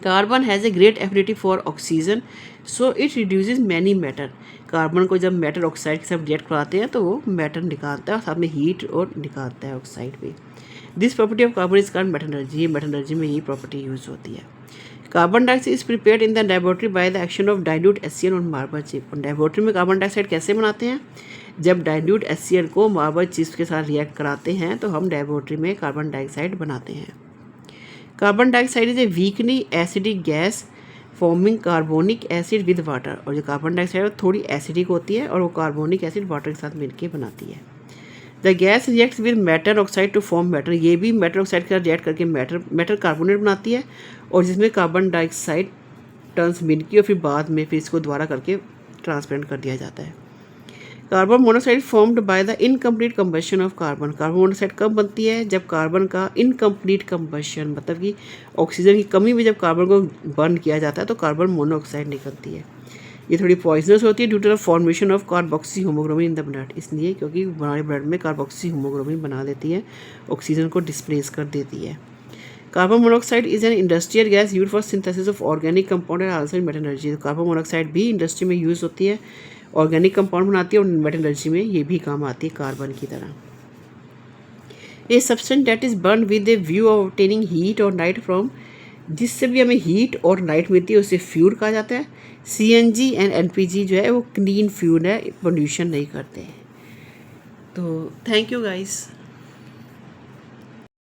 Carbon has a great affinity for oxygen so it reduces many matter. Carbon को जब मेटल ऑक्साइड के साथ रिएक्ट कराते हैं तो वो मैटर निकालता है और साथ में हीट और निकालता है ऑक्साइड भी। This property of carbon is called metallurgy. Metallurgy में यही प्रॉपर्टी यूज़ होती है। Carbon dioxide is prepared in the laboratory by the action of dilute HCl on marble chip. Laboratory में कार्बन डाइऑक्साइड कैसे बनाते हैं, जब डाइल्यूट HCl को मार्बल चिप्स के साथ रिएक्ट कराते हैं तो हम लेबोरेटरी में कार्बन डाइऑक्साइड बनाते हैं। Carbon dioxide is A weakly acidic gas forming carbonic acid with water. और जो कार्बन डाइऑक्साइड है थोड़ी एसिडिक होती है और वो कार्बोनिक एसिड वाटर के साथ मिलकर बनाती है। The gas reacts with metal oxide to form matter. ये भी मेटल ऑक्साइड के साथ रिएक्ट करके मेटल कार्बोनेट बनाती है और जिसमें कार्बन डाइऑक्साइड टर्न्स मिल्की और फिर बाद में फिर इसको दोबारा करके ट्रांसपेरेंट कर दिया जाता है। Carbon monoxide formed by the incomplete combustion of carbon. Carbon monoxide कब बनती है, जब कार्बन का इनकम्प्लीट कंबशन, मतलब कि ऑक्सीजन की कमी में जब कार्बन को बर्न किया जाता है तो कार्बन मोनोऑक्साइड निकलती है। ये थोड़ी पॉइजनस होती है due to the formation of carboxy haemoglobin in the blood. इसलिए क्योंकि हमारे ब्लड में कार्बोक्सी होमोग्लोबिन बना देती है, ऑक्सीजन को डिस्प्लेस कर देती है। Carbon monoxide is an industrial gas use for synthesis of organic compound and also in metallurgy. तो कार्बन मोनोऑक्साइड भी इंडस्ट्री में यूज़ होती है, ऑर्गेनिक कंपाउंड बनाती है और मेटलर्जी में ये भी काम आती है कार्बन की तरह। A substance that is burn with a view of obtaining heat और लाइट फ्रॉम, जिससे भी हमें हीट और लाइट मिलती है उसे फ्यूल कहा जाता है। CNG एंड LPG जो है वो क्लीन फ्यूल है, पोल्यूशन नहीं करते हैं। तो थैंक यू गाइस।